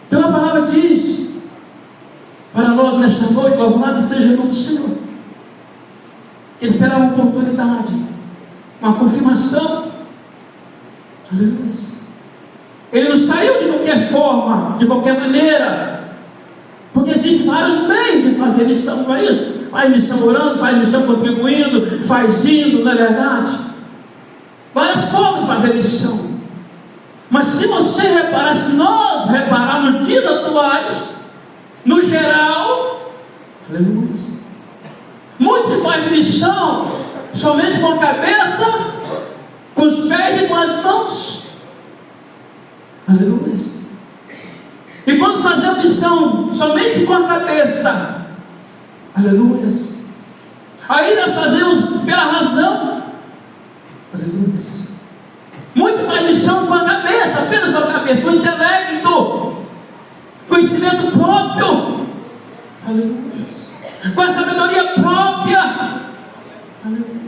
Então a palavra diz para nós nesta noite: louvado seja o nome do Senhor. Eles esperavam uma oportunidade, uma confirmação. Aleluia. Ele não saiu de qualquer forma, de qualquer maneira, porque existem vários meios de fazer missão, não é isso? Faz missão orando, faz missão contribuindo, faz indo, não é verdade? Várias formas de fazer missão. Mas se você reparar, se nós repararmos nos dias atuais, no geral, aleluia, muitos fazem missão somente com a cabeça, com os pés e com as mãos. Aleluia. E quando fazemos missão somente com a cabeça, aleluia, aí nós fazemos pela razão. Aleluia. Muitos fazem missão com a cabeça, apenas com a cabeça, com o intelecto, conhecimento próprio, aleluia, com a sabedoria própria, aleluia.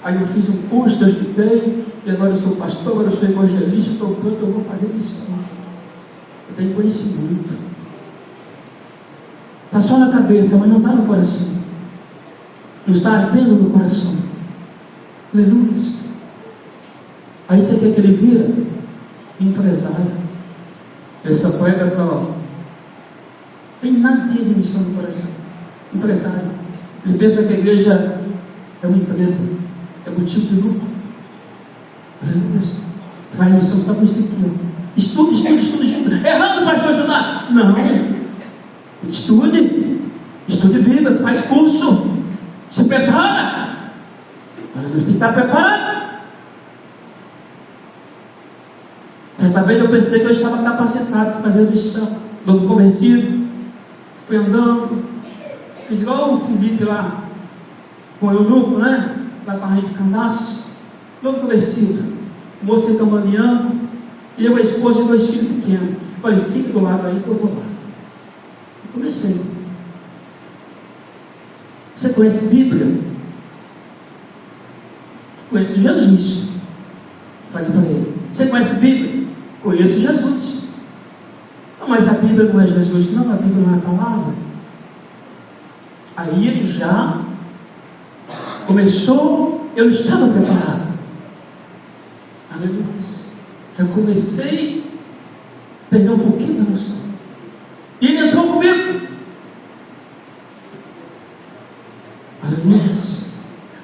Aí eu fiz um curso, eu estudei, e agora eu sou pastor, agora eu sou evangelista, estou pronto, eu vou fazer missão. Eu tenho conhecimento. Está só na cabeça, mas não está no coração. Não está ardendo no coração. Aleluia. Aí você quer que ele vira empresário. Ele só prega para lá. Tem nada de missão no coração. Empresário. Ele pensa que a igreja é uma empresa, é motivo de lucro. Aleluia. Vai missão só com isso aqui. Estude. Errado, pastor ajudar. Não. Estude Bíblia, faz curso, se prepara. Você tem que estar preparado. Certa vez eu pensei que eu estava capacitado para fazer missão. Novo convertido, fui andando, fiz igual o Felipe lá, com o eunuco, né? Lá com a rede de candaço. Novo convertido, o moço está caminhando, e eu, a esposa e 2 filhos pequenos. Falei, fica do lado aí que eu vou lá. Eu comecei. Você conhece Bíblia? Conheço Jesus. Falei para ele, você conhece Bíblia? Conheço Jesus. Não, mas a Bíblia não é Jesus, não, a Bíblia não é a palavra. Aí ele já começou, eu estava preparado. Aleluia. Eu comecei a pegar um pouquinho da noção. E ele entrou comigo. Aleluia.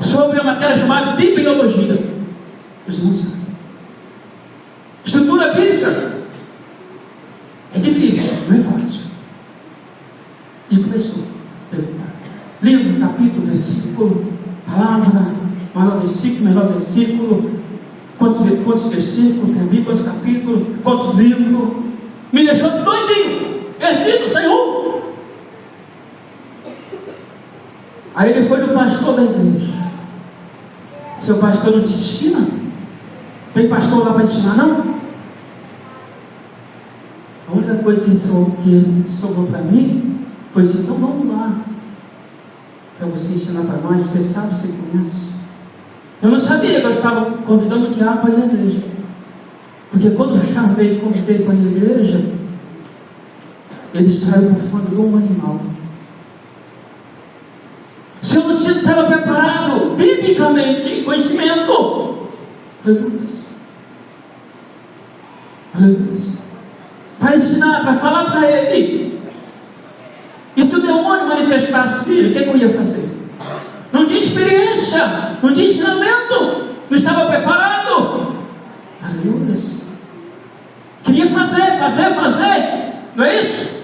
Sobre a matéria chamada bibliologia. Os irmãos sabem. Estrutura bíblica. É difícil, não é fácil. E começou. Livro, capítulo, versículo, palavra, maior versículo, quantos versículos tem ali, quantos capítulos, quantos livros. Me deixou doidinho, perdido, sem rumo. Aí ele foi no pastor da igreja. Seu pastor não te ensina? Tem pastor lá para ensinar, não? A única coisa que sobrou para mim foi assim: então vamos lá, para você ensinar para nós. Você sabe, você conhece. Eu não sabia que eu estava convidando o diabo para ir na igreja, porque quando eu chamei e convidei para ir na igreja, ele saiu bufando igual um animal. Se eu não estava preparado biblicamente, conhecimento, aleluia, para ensinar, para falar para ele. E se o demônio manifestasse filho, o que eu ia fazer? Não tinha experiência, não tinha ensinamento, não estava preparado. Aleluia. Queria fazer, não é isso?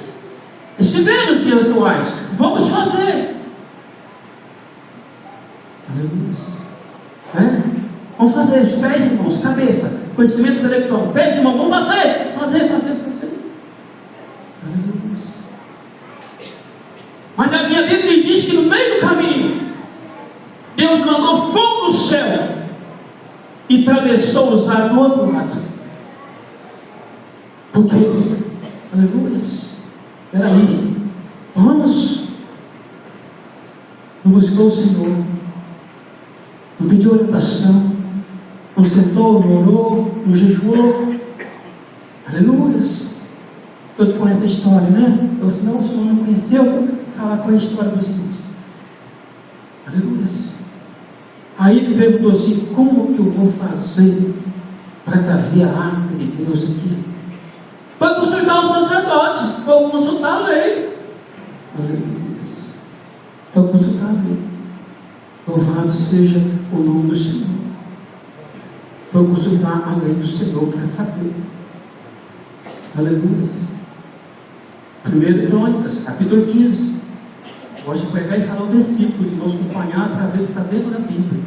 Estive nos dias atuais, vamos fazer. Aleluia. Vamos fazer os pés, irmãos, cabeça, conhecimento intelectual, pés, irmãos, vamos fazer. Aleluia. Mas na minha Bíblia diz que no meio do caminho, Deus mandou fogo do céu e atravessou os ar do outro lado. Porque, aleluia, peraí, vamos buscar o Senhor, não pediu orientação, não sentou, não orou, não jejuou, aleluia. Todos conhecem a história, né? Eu falei: não, o Senhor não conheceu, vou falar qual é a história dos irmãos. Aleluia. Aí ele perguntou assim: como que eu vou fazer para trazer a arca de Deus aqui? Foi consultar os sacerdotes, foi consultar a lei. Aleluia. Foi consultar a lei. Louvado seja o nome do Senhor. Foi consultar a lei do Senhor para saber. Aleluia. 1 Crônicas, capítulo 15. Gosto de pegar e falar o versículo, de nós acompanhar para ver o que está dentro da Bíblia.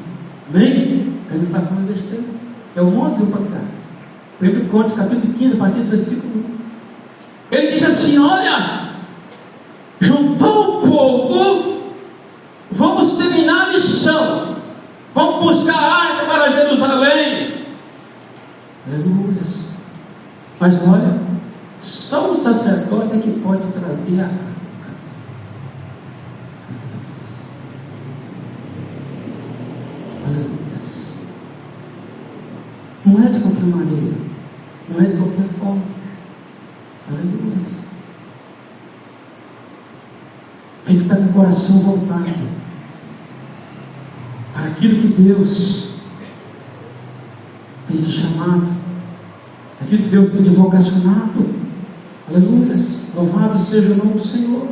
Amém? Ele não está falando besteira. É o modo para cá. 1 Crônicas, capítulo 15, a partir do versículo 1. Ele diz assim: olha, juntou o povo, vamos terminar a missão, vamos buscar a arca para Jerusalém. Aleluia. Mas olha, só o sacerdote é que pode trazer a arca. Aleluia. Não é de qualquer maneira, não é de qualquer forma. Aleluia. Tem que estar com o coração voltado para aquilo que Deus tem te chamado, aquilo que Deus tem te vocacionado. Aleluia. Louvado seja o nome do Senhor.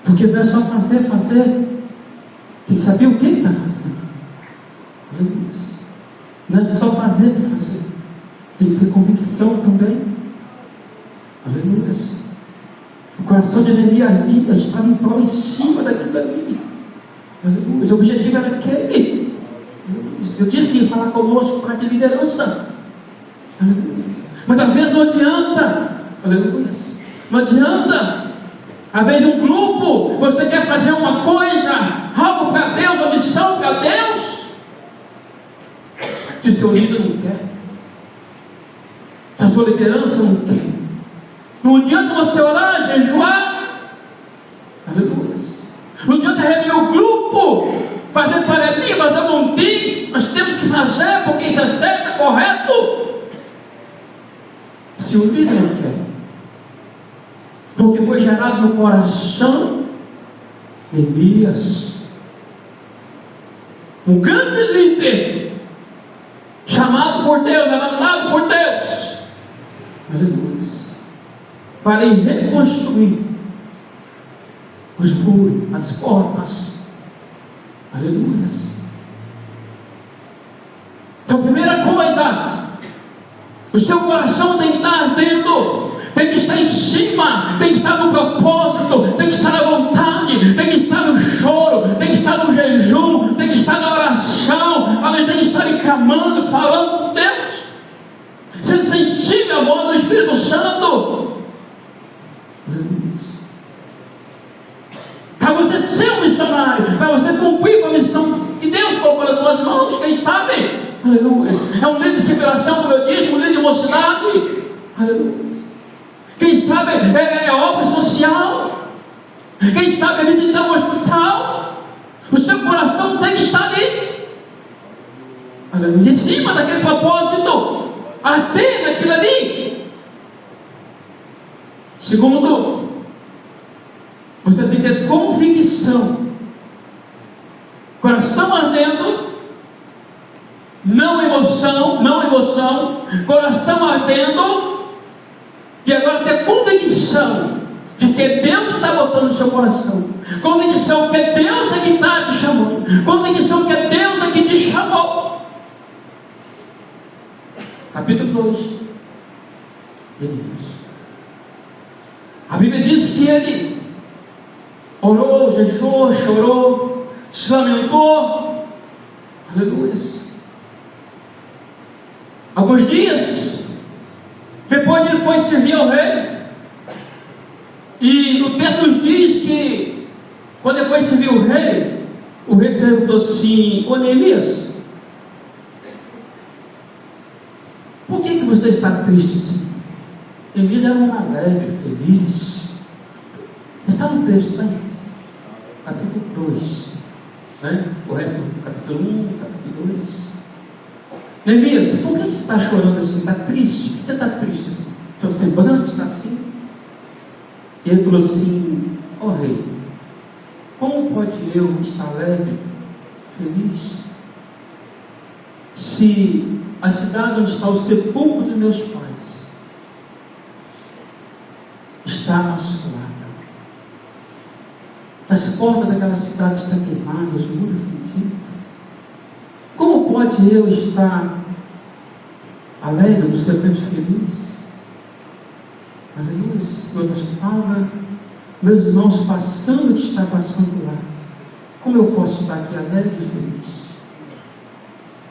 Porque não é só fazer. Tem que saber o que ele está fazendo. Aleluia. Não é só fazer. Tem que ter convicção também. Aleluia. O coração de Neemias estava em prol em cima daquilo ali. Aleluia. O objetivo era aquele. Aleluia. Eu disse que ia falar conosco para de liderança. Aleluia. Muitas vezes não adianta. Aleluia. Não adianta. Às vezes um grupo, você quer fazer uma coisa, algo para Deus, uma missão para Deus. Se o seu líder não quer, se a sua liderança não quer, não adianta você orar, jejuar. Aleluia. Não adianta reunir o grupo, fazer parelinha, fazer um montinho. Nós temos que fazer porque isso é certo, é correto. Se o líder não quer, porque foi gerado no coração Neemias, um grande líder, chamado por Deus, levantado por Deus, aleluia, para ir reconstruir os muros, as portas, aleluia. Então, primeira coisa, o seu coração tem que estar dentro, tem que estar em cima, tem que estar no propósito, tem que estar na vontade, tem que estar no choro, tem que estar no jejum, tem que estar na oração, tem que estar clamando, falando com Deus, sendo sensível à voz do Espírito Santo. Para você ser um missionário, para você cumprir com a missão que Deus colocou nas tuas mãos, quem sabe? Aleluia. É um líder de revelação, como eu disse, um líder de mocidade. Aleluia. Quem sabe é obra social. Quem sabe é visitar um hospital. O seu coração tem que estar ali. Aleluia. Em cima daquele propósito. Até naquilo ali. Segundo, você tem que ter convicção. Coração ardendo. Não emoção. Coração ardendo. E agora ter convicção de que Deus está botando no seu coração. Convicção que Deus é que está te chamando. Convicção que Deus é que te chamou. Capítulo 2. A Bíblia diz que ele orou, jejuou, chorou, se lamentou. Aleluia. Alguns dias depois ele foi servir ao rei. E o texto nos diz que quando ele foi servir o rei perguntou assim: ô Neemias, por que você está triste assim? Neemias era um alegre, feliz. Está no texto, né? Capítulo 2, né? O resto do capítulo 1, capítulo 2. Neemias, por que você está chorando assim? Está triste? Por que você está triste assim? Seu semblante está assim? E ele falou assim: ó rei, como pode eu estar alegre, feliz, se a cidade onde está o sepulcro de meus pais está assolada? As portas daquela cidade estão queimadas, os muros fundidos. Como pode eu estar alegre, no sepulcro feliz? Aleluia. Em outras palavras, meus irmãos, passando o que está passando lá, como eu posso estar aqui alegre e feliz?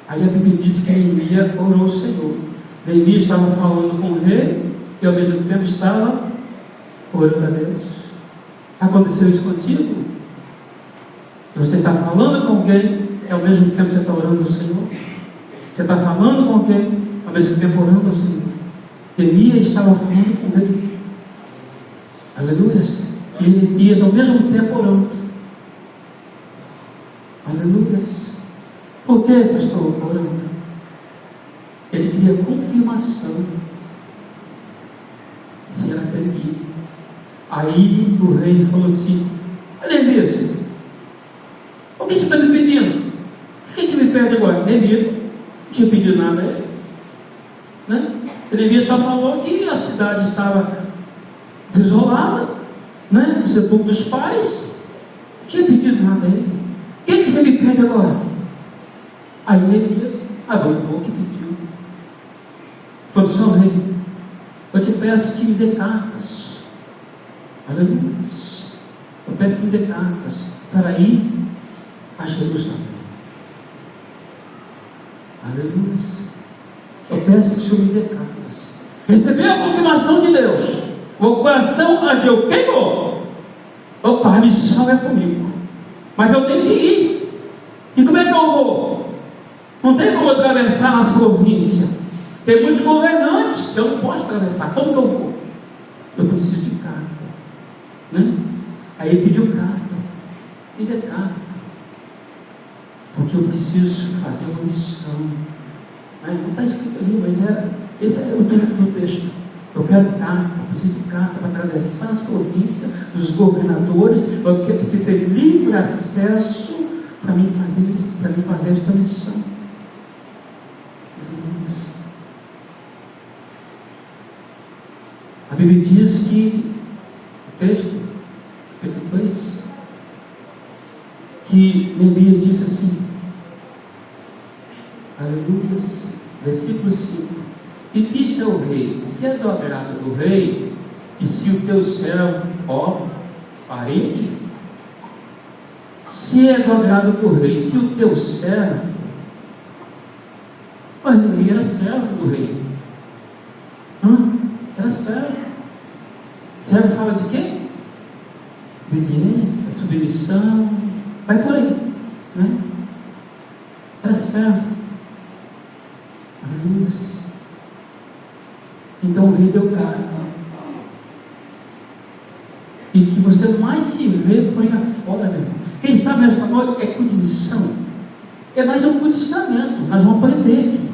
Aí a Bíblia diz que Neemias orou ao Senhor. Neemias estava falando com o rei e ao mesmo tempo estava orando a Deus. Aconteceu isso contigo? Você está falando com alguém e ao mesmo tempo você está orando ao Senhor? Você está falando com alguém ao mesmo tempo orando ao Senhor? Neemias estava falando com ele. Aleluia. E Neemias ao mesmo tempo orando. Aleluia. Por que, pastor, orando? Ele queria confirmação se era aquele. Aí o rei falou assim: Neemias, o que você está me pedindo? O que você me pede agora? Neemias não tinha pedido nada a ele, né? Neemias só falou que a cidade estava desolada, né? O sepulcro dos pais. Não tinha pedido nada a ele. O que você me pede agora? Aí Neemias abriu a boca e pediu. Falou assim: ó rei, eu te peço que me dê cartas. Aleluia. Eu peço que me dê cartas para ir a Jerusalém. Aleluia. Eu peço que o Senhor me dê cartas. Recebeu a confirmação de Deus. O coração ardeu, queimou. Opa, a missão é comigo. Mas eu tenho que ir. E como é que eu vou? Não tem como eu atravessar as províncias. Tem muitos governantes. Eu não posso atravessar. Como que eu vou? Eu preciso de carta, né? Aí ele pediu carta. Me dê carta. Porque eu preciso fazer uma missão. Não está escrito ali, mas esse é o título do texto. Eu quero carta, eu preciso de carta para atravessar as províncias dos governadores. Eu preciso ter livre acesso para mim fazer esta missão. A Bíblia diz que, o texto, capítulo 2, que Neemias disse assim, aleluia, versículo 5: e disse ao rei: se é do agrado do rei, e se o teu servo, ó, parede, se é do agrado do rei, se o teu servo, mas Neemias era servo do rei. Era servo. Servo fala de quê? Obediência, submissão, vai por aí, né? Era servo. o rei deu carta. E que você mais se vê põe fora, meu irmão. Quem sabe nessa noite é culto de missão. É mais um culto de ensinamento. Nós vamos aprender aqui.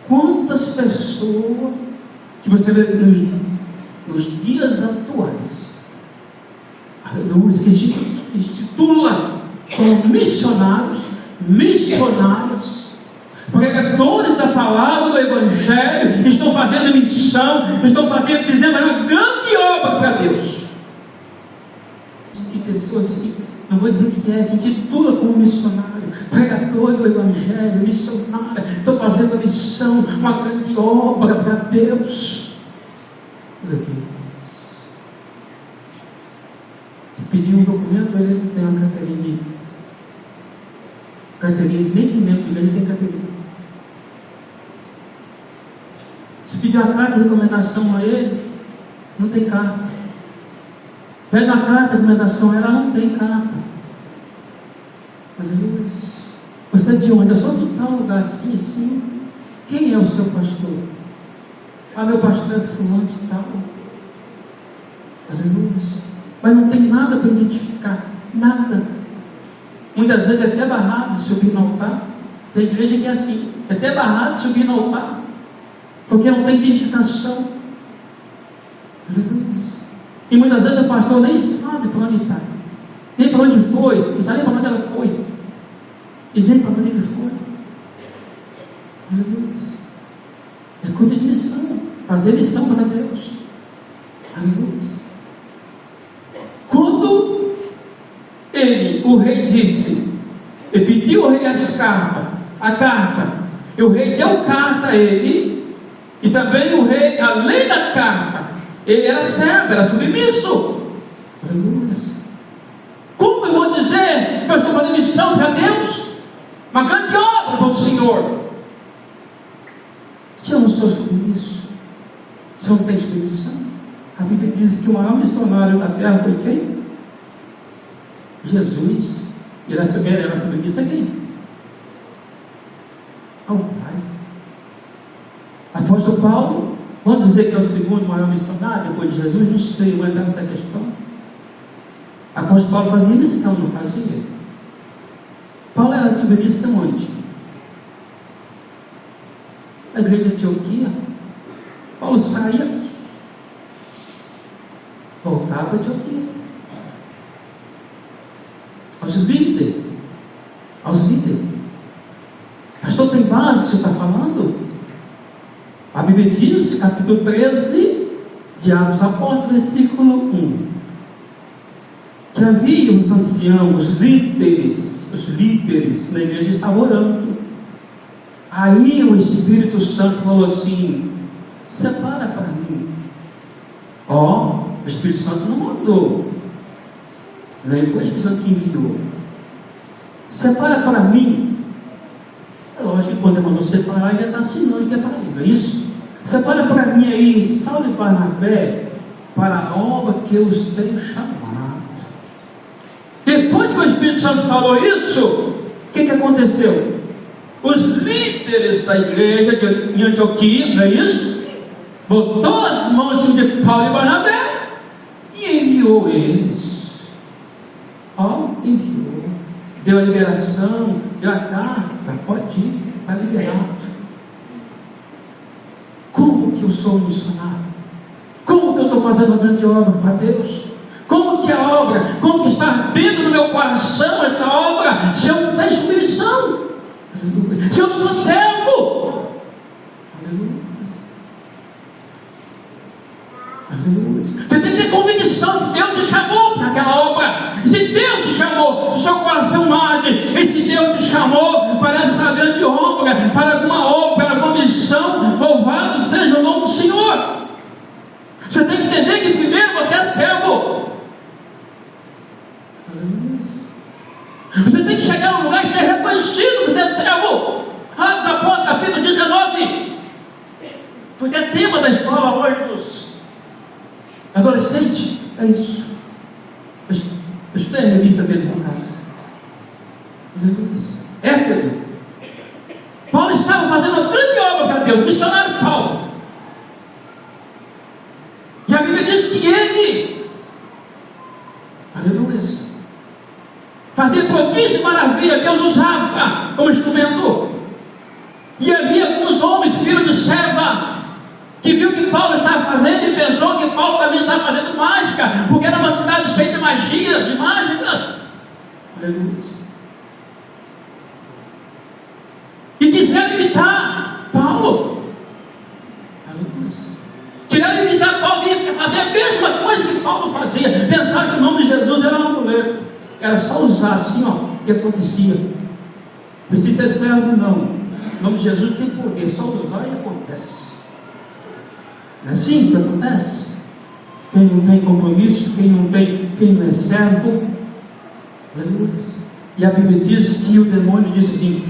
Quantas pessoas que você vê nos dias atuais, aleluia, que institula como missionários, pregadores da palavra do Evangelho, estão fazendo missão, estão fazendo, dizendo uma grande obra para Deus. Que pessoas, não vou dizer que intitula como missionário, pregador do Evangelho, missionário, estão fazendo a missão, uma grande obra para Deus. Se pedir um documento, ele não tem uma carteirinha. Nem que membro, ele tem carteirinha. Se pedir uma carta de recomendação a ele, não tem carta. Pega a carta de recomendação, ela não tem carta. Aleluia. Você é de onde? Eu sou de tal lugar, assim. Quem é o seu pastor? Ah, meu pastor é fulano de tal. Aleluia. Mas não tem nada para identificar. Nada. Muitas vezes é até barrado de subir no altar. Tem igreja que é assim. É até barrado de subir no altar. Porque não tem identificação. Aleluia. E muitas vezes o pastor nem sabe para onde está. Nem para onde foi. Não sabe para onde ela foi. E nem para onde ele foi. Aleluia. É culto de missão. Fazer missão para Deus. Aleluia. Quando o rei disse, ele pediu ao rei a carta, e o rei deu carta a ele, e também o rei, além da carta, ele era servo, era submisso. Aleluia. Como eu vou dizer que eu estou fazendo missão para Deus? Uma grande obra para o Senhor. Se eu não sou submisso, se eu não tenho submissão, a Bíblia diz que o maior missionário da terra foi quem? Jesus. E ele era submisso a quem? Ao Pai. Apóstolo Paulo, vamos dizer que é o segundo maior missionário depois de Jesus? Não sei, eu vou entrar nessa questão. Apóstolo Paulo fazia missão, não fazia? Paulo era submisso onde? Na igreja de Antioquia. Paulo saía, voltava a Antioquia. Aos líderes. Pastor, tem base que você está falando? A Bíblia diz, capítulo 13 de Atos dos Apóstolos, versículo 1, que havia os anciãos, os líderes na igreja estavam orando. Aí o Espírito Santo falou assim: separa para mim. O Espírito Santo não mandou, nem foi o Espírito Santo que enviou. Separa para mim. É lógico que quando ele mandou separar, ele está assinando que é para ele, não é isso? Separa para mim aí Saulo e Barnabé para a obra que eu os tenho chamado. Depois que o Espírito Santo falou isso, o que aconteceu? Os líderes da igreja de Antioquia, não é isso? Botou as mãos em cima de Paulo e Barnabé e enviou eles. Paulo enviou, deu a liberação, deu a carta, pode ir, está liberado. Como que eu sou um missionário? Como que eu estou fazendo uma grande obra para Deus? Como que a obra, como que está ardendo no meu coração esta obra, se eu não tenho submissão? Se eu não sou servo? Aleluia. Aleluia. Você tem que ter convicção que Deus te chamou para aquela obra. Se Deus te chamou, o seu coração arde. E se Deus te chamou para essa grande obra, para alguma obra, para alguma missão, louvado seja o nome do Senhor. Você tem que entender que primeiro você é servo. Você tem que chegar num lugar e ser reconhecido que você é servo. Atos dos Apóstolos, capítulo 19. Foi até tema da escola hoje dos adolescentes. É isso. Eu estudei a revista deles em casa. Éfeso. Paulo estava Deus, missionário Paulo. E a Bíblia diz que ele, aleluia, fazia prodígio e maravilha, Deus usava como instrumento. E havia alguns homens, filhos de Seva, que viu o que Paulo estava fazendo e pensou que Paulo também estava fazendo mágica, porque era uma cidade cheia de magias e mágicas. Aleluia. E quiseram imitar Paulo. Aleluia. Quiseram imitar Paulo e fazer a mesma coisa que Paulo fazia. Pensaram que o nome de Jesus era um amuleto. Era só usar assim, ó, e acontecia. Precisa ser servo, não. O nome de Jesus tem poder, só usar e acontece. Não é assim que acontece? Quem não tem compromisso, quem não é servo, aleluia. E a Bíblia diz que o demônio disse assim: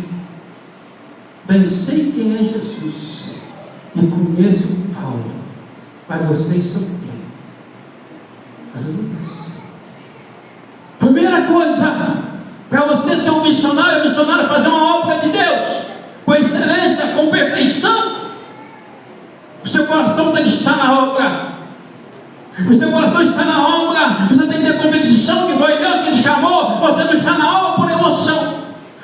bem sei quem é Jesus e conheço Paulo, mas vocês são quem? Aleluia. Primeira coisa, para você ser um missionário fazer uma obra de Deus com excelência, com perfeição, o seu coração tem que estar na obra. O seu coração está na obra. Você tem que ter convicção que foi Deus que te chamou. Você não está na obra por emoção.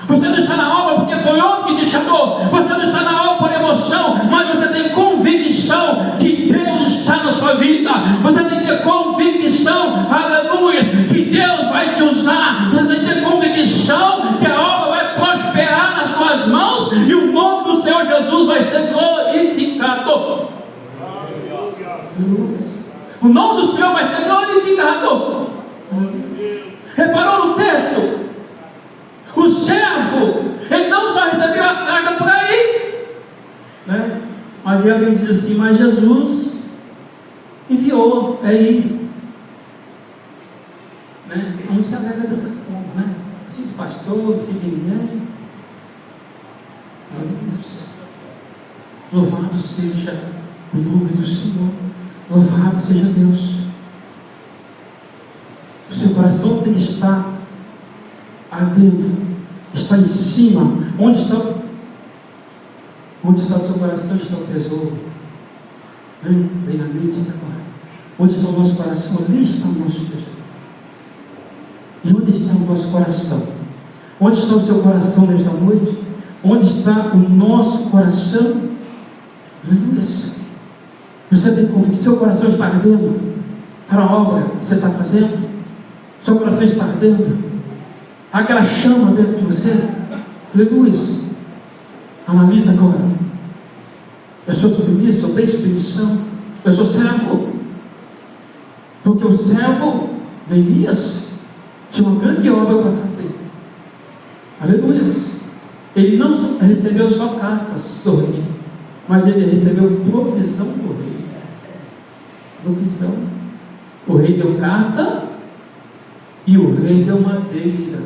Você não está na obra porque foi outro que te chamou. Você não está na obra por emoção, mas você tem convicção que Deus está na sua vida. Você tem que ter convicção, aleluia, que Deus vai te usar. Você tem que ter convicção que a obra vai prosperar nas suas mãos e o nome do Senhor Jesus vai ser glorificado. O nome do Senhor vai ser glorificado. Reparou no texto? O servo, ele não só recebeu a carga por aí, né? Mas alguém diz assim: mas Jesus enviou, é ir, né? Vamos se alega dessa forma, né? Precisa de pastor, precisa de ninguém. Louvado seja o nome do Senhor. Louvado seja Deus. O seu coração tem que estar ardendo, está em cima. Onde está o seu coração? Está o tesouro. Vem na mente agora. Onde está o nosso coração? Ali está o nosso tesouro. E onde está o nosso coração? Onde está o seu coração nesta noite? Onde está o nosso coração? Aleluia. Você tem convicção, seu coração está ardendo para a obra que você está fazendo? Seu coração está ardendo? Aquela chama dentro de você? Aleluia. Analisa agora. Eu sou submisso, eu tenho submissão, eu sou servo. Porque o servo de Elias tinha uma grande obra para fazer. Aleluia. Ele não recebeu só cartas do rei, mas ele recebeu provisão do rei. Provisão. O rei deu carta e o rei deu madeira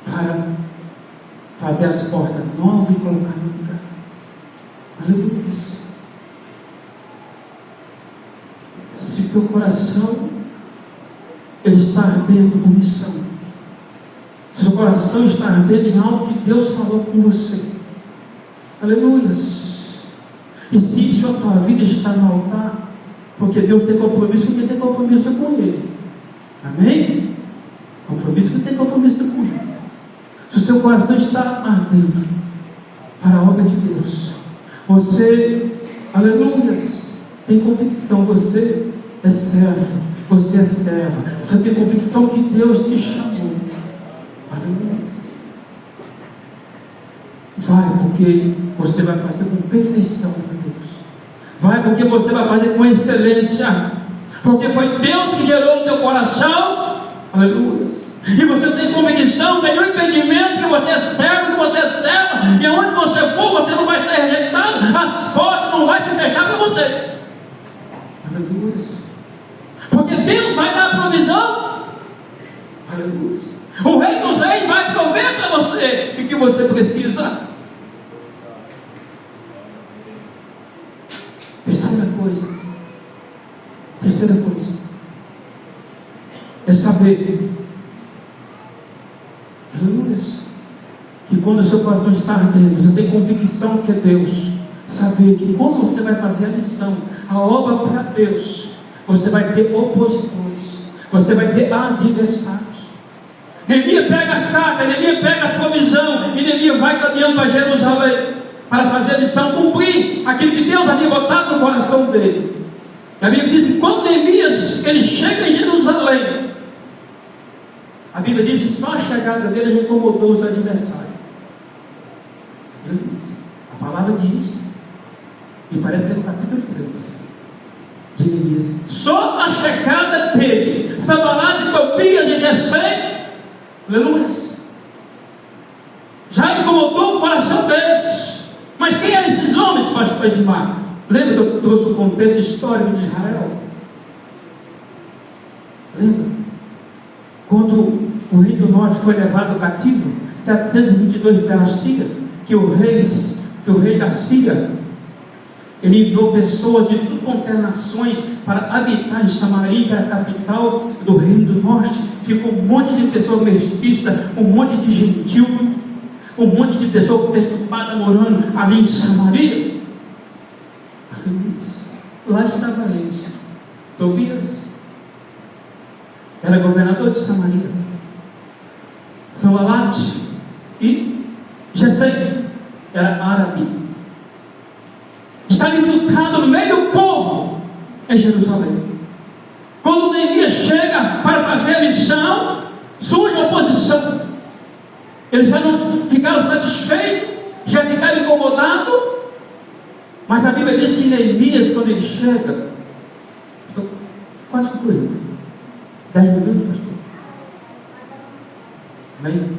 para fazer as portas novas e colocar no lugar. Aleluia. Se teu coração ele está ardendo com missão, se seu coração está ardendo em algo que Deus falou com você, aleluia. E se a tua vida está no altar, porque Deus tem compromisso, porque tem compromisso com Ele. Amém? Compromisso que tem compromisso com Ele. Se o seu coração está ardendo para a obra de Deus, você, aleluia, tem convicção, você é servo, você é serva, você tem convicção que Deus te chamou. Aleluia. Vai, porque você vai fazer com perfeição para Deus. Vai, porque você vai fazer com excelência, porque foi Deus que gerou o teu coração. Aleluia. E você tem convicção, tem um entendimento que você é servo, que você é serva, e aonde você for, você não vai ser rejeitado, as portas não vão se fechar para você. Aleluia. Porque Deus vai dar a provisão. Aleluia. O Rei dos Reis vai prover para você o que você precisa. Terceira coisa é saber, aleluia, que quando o seu coração está ardendo, você tem convicção que é Deus, saber que quando você vai fazer a missão, a obra para Deus, você vai ter opositores, você vai ter adversários. Neemias pega as cartas, Neemias pega a provisão, e Neemias vai caminhando para Jerusalém, para fazer a missão, cumprir aquilo que Deus havia botado no coração dele. A Bíblia diz que quando Neemias ele chega em Jerusalém, a Bíblia diz que só a chegada dele já incomodou os adversários. A palavra diz, e parece que é no capítulo 3 de Neemias, só a chegada dele, Sanbalat, Tobias e Gesem, aleluia, já incomodou o coração deles. Mas quem eram esses homens, pastor Edmar? Lembra que eu trouxe o contexto histórico de Israel? Lembra? Quando o rei do norte foi levado cativo, 722 pela Síria, que o rei da Síria, ele enviou pessoas de tudo quanto é nações para habitar em Samaria, que era a capital do reino do norte. Ficou um monte de pessoas mestiças, um monte de gentil, um monte de pessoas perturbadas morando ali em Samaria. Lá estava eles. Tobias era governador de Samaria, Sanbalat e Gesem era árabe. Estava infiltrado no meio do povo em Jerusalém. Quando Neemias chega para fazer a missão, surge oposição. Eles já não ficaram satisfeitos, já ficaram incomodados. Mas a Bíblia diz que Neemias, quando ele chega, estou quase concluindo, 10 minutos, pastor. Amém?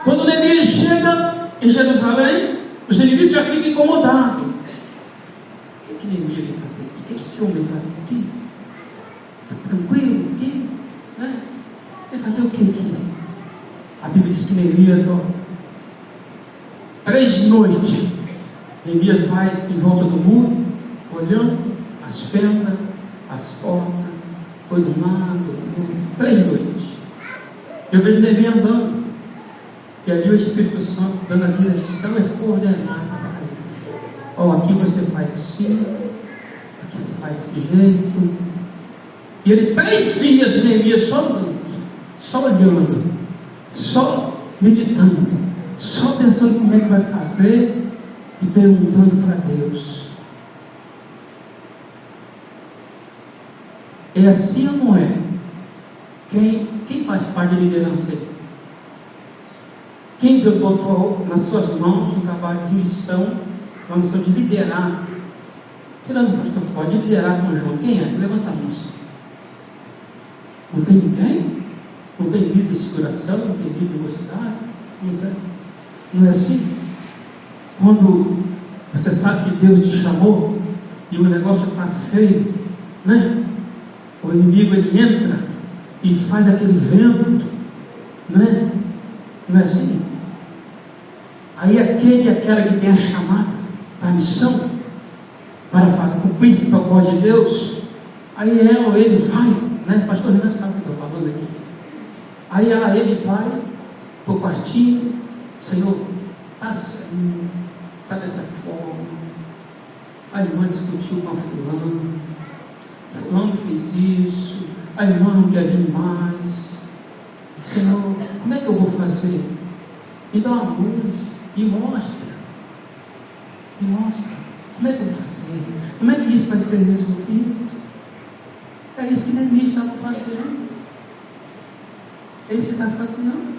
Quando Neemias chega em Jerusalém, os inimigos já ficam incomodados. O que Neemias vai fazer aqui? O que esse homem vai fazer aqui? Está tranquilo aqui? Né? Vai fazer o que aqui? A Bíblia diz que Neemias, 3 noites, Neemias vai em volta do muro, olhando as fendas, as portas, foi do lado, do muro, 3 noites. Eu vejo Neemias andando, e ali o Espírito Santo dando a direção coordenada. Aqui você faz assim, aqui você faz desse jeito. E ele 3 dias Neemias só andando, só olhando, só meditando, só pensando como é que vai fazer e perguntando para Deus. É assim ou não é? Quem faz parte de liderança aí? Quem Deus botou nas suas mãos um trabalho de missão, uma missão de liderar? Tirando o pastor Ford, de liderar com o João, quem é? Levanta a mão. Não tem ninguém? Não tem líder de seguração? Não tem líder de mocidade? Não é assim? Quando você sabe que Deus te chamou e o negócio está feio, né? O inimigo ele entra e faz aquele vento, né? Não é assim? Aí aquele e aquela que tem a chamada para a missão, para cumprir esse propósito de Deus, aí ela ou ele vai, né? Pastor Renan sabe o que eu estou falando aqui. Aí ela, ele vai para o quartinho, Senhor, está assim, está dessa forma. A irmã discutiu com a fulano fez isso, a irmã não quer vir mais. Senhor, como é que eu vou fazer? Me dá uma luz e mostra. Como é que eu vou fazer? Como é que isso vai ser resolvido? É isso que Neemias estava fazendo. É isso que está fazendo.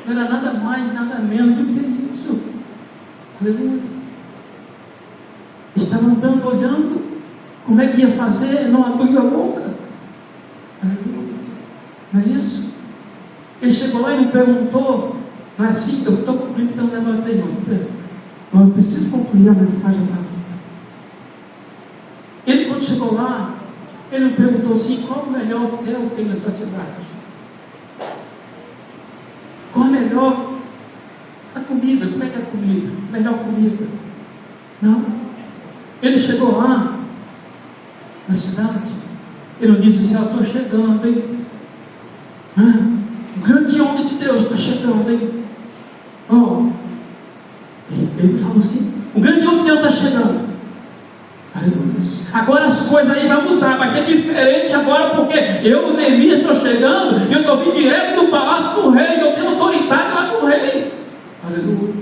Não era nada mais, nada menos do que isso. Aleluia. Estava andando, olhando como é que ia fazer, não abriu a boca. Aleluia. Não é isso? Ele chegou lá e me perguntou, não é assim, eu estou concluindo então um negócio aí, não. Eu preciso concluir a mensagem para mim. Ele, quando chegou lá, ele me perguntou assim, qual o melhor hotel que tem nessa cidade? Qual a melhor a comida? Como é que é a comida? Melhor comida? Não. Ele chegou lá, na cidade, ele não disse assim, eu estou chegando, hein? O grande homem de Deus está chegando, hein? Ele falou assim: o grande homem de Deus está chegando. Aleluia. Agora as coisas aí vão mudar, vai ser diferente agora, porque eu, Neemias, estou chegando e eu estou vindo direto do palácio do rei, eu tenho autoridade lá do rei. Aleluia.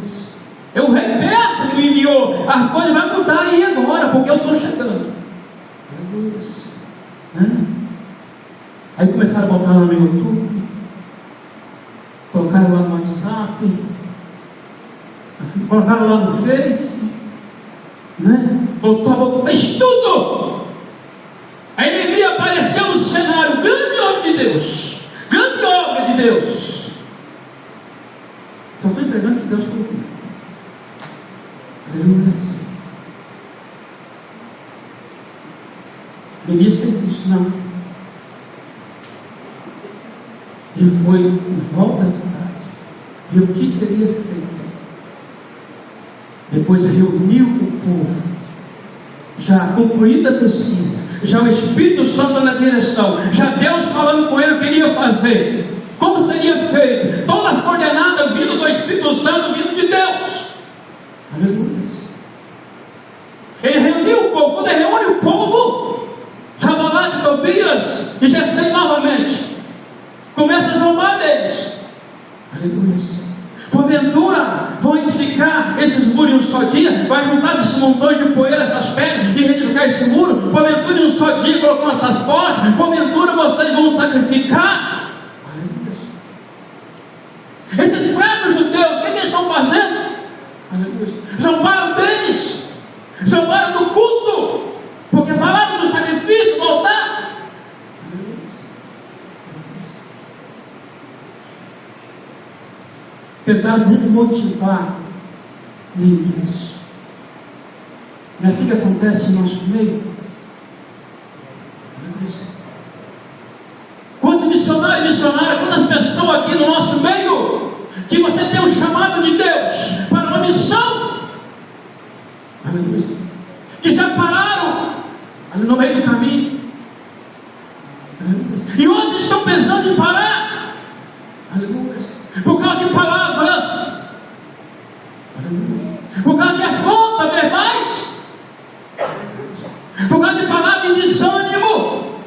É o rei Persa que me enviou. As coisas vão mudar aí agora, porque eu estou chegando. Aleluia. Aí começaram a botar lá no YouTube, colocaram lá no WhatsApp, colocaram lá no Face, botou, fez tudo. Aí Neemias apareceu no cenário, grande obra de Deus, grande obra de Deus. Só estou entregando que Deus falou comigo. Aleluia. Neemias fez isso, não. Ele foi em volta da cidade, viu o que seria feito. Depois reuniu o povo, já concluída a pesquisa, já o Espírito Santo na direção, já Deus falando com ele o que ele ia fazer, como seria feito, todas as coordenadas vindo do Espírito Santo, vindo de Deus. Aleluia. Ele reuniu o povo. Quando ele reúne o povo, Sanbalate, Tobias e Gesem novamente começa a zombar deles. Aleluia. Porventura vão edificar esses muros em um só dia, vai juntar esses montões de poeira, essas pedras, e reedificar esse muro. Porventura em um só dia colocam essas portas. Porventura vocês vão sacrificar. Aleluia. Esses escravos judeus, o que eles estão fazendo? Aleluia. Zombaram deles, zombaram do culto, porque falaram do sacrifício, do altar. Tentaram desmotivar Neemias. Não é assim que acontece no nosso meio? Quantos missionários e missionárias, quantas pessoas aqui no nosso meio, que você tem um chamado de Deus para uma missão, que já pararam ali no meio do caminho, e outros estão pensando em parar, por causa de palavras, por causa de afronta verbais, por causa de palavras de desânimo,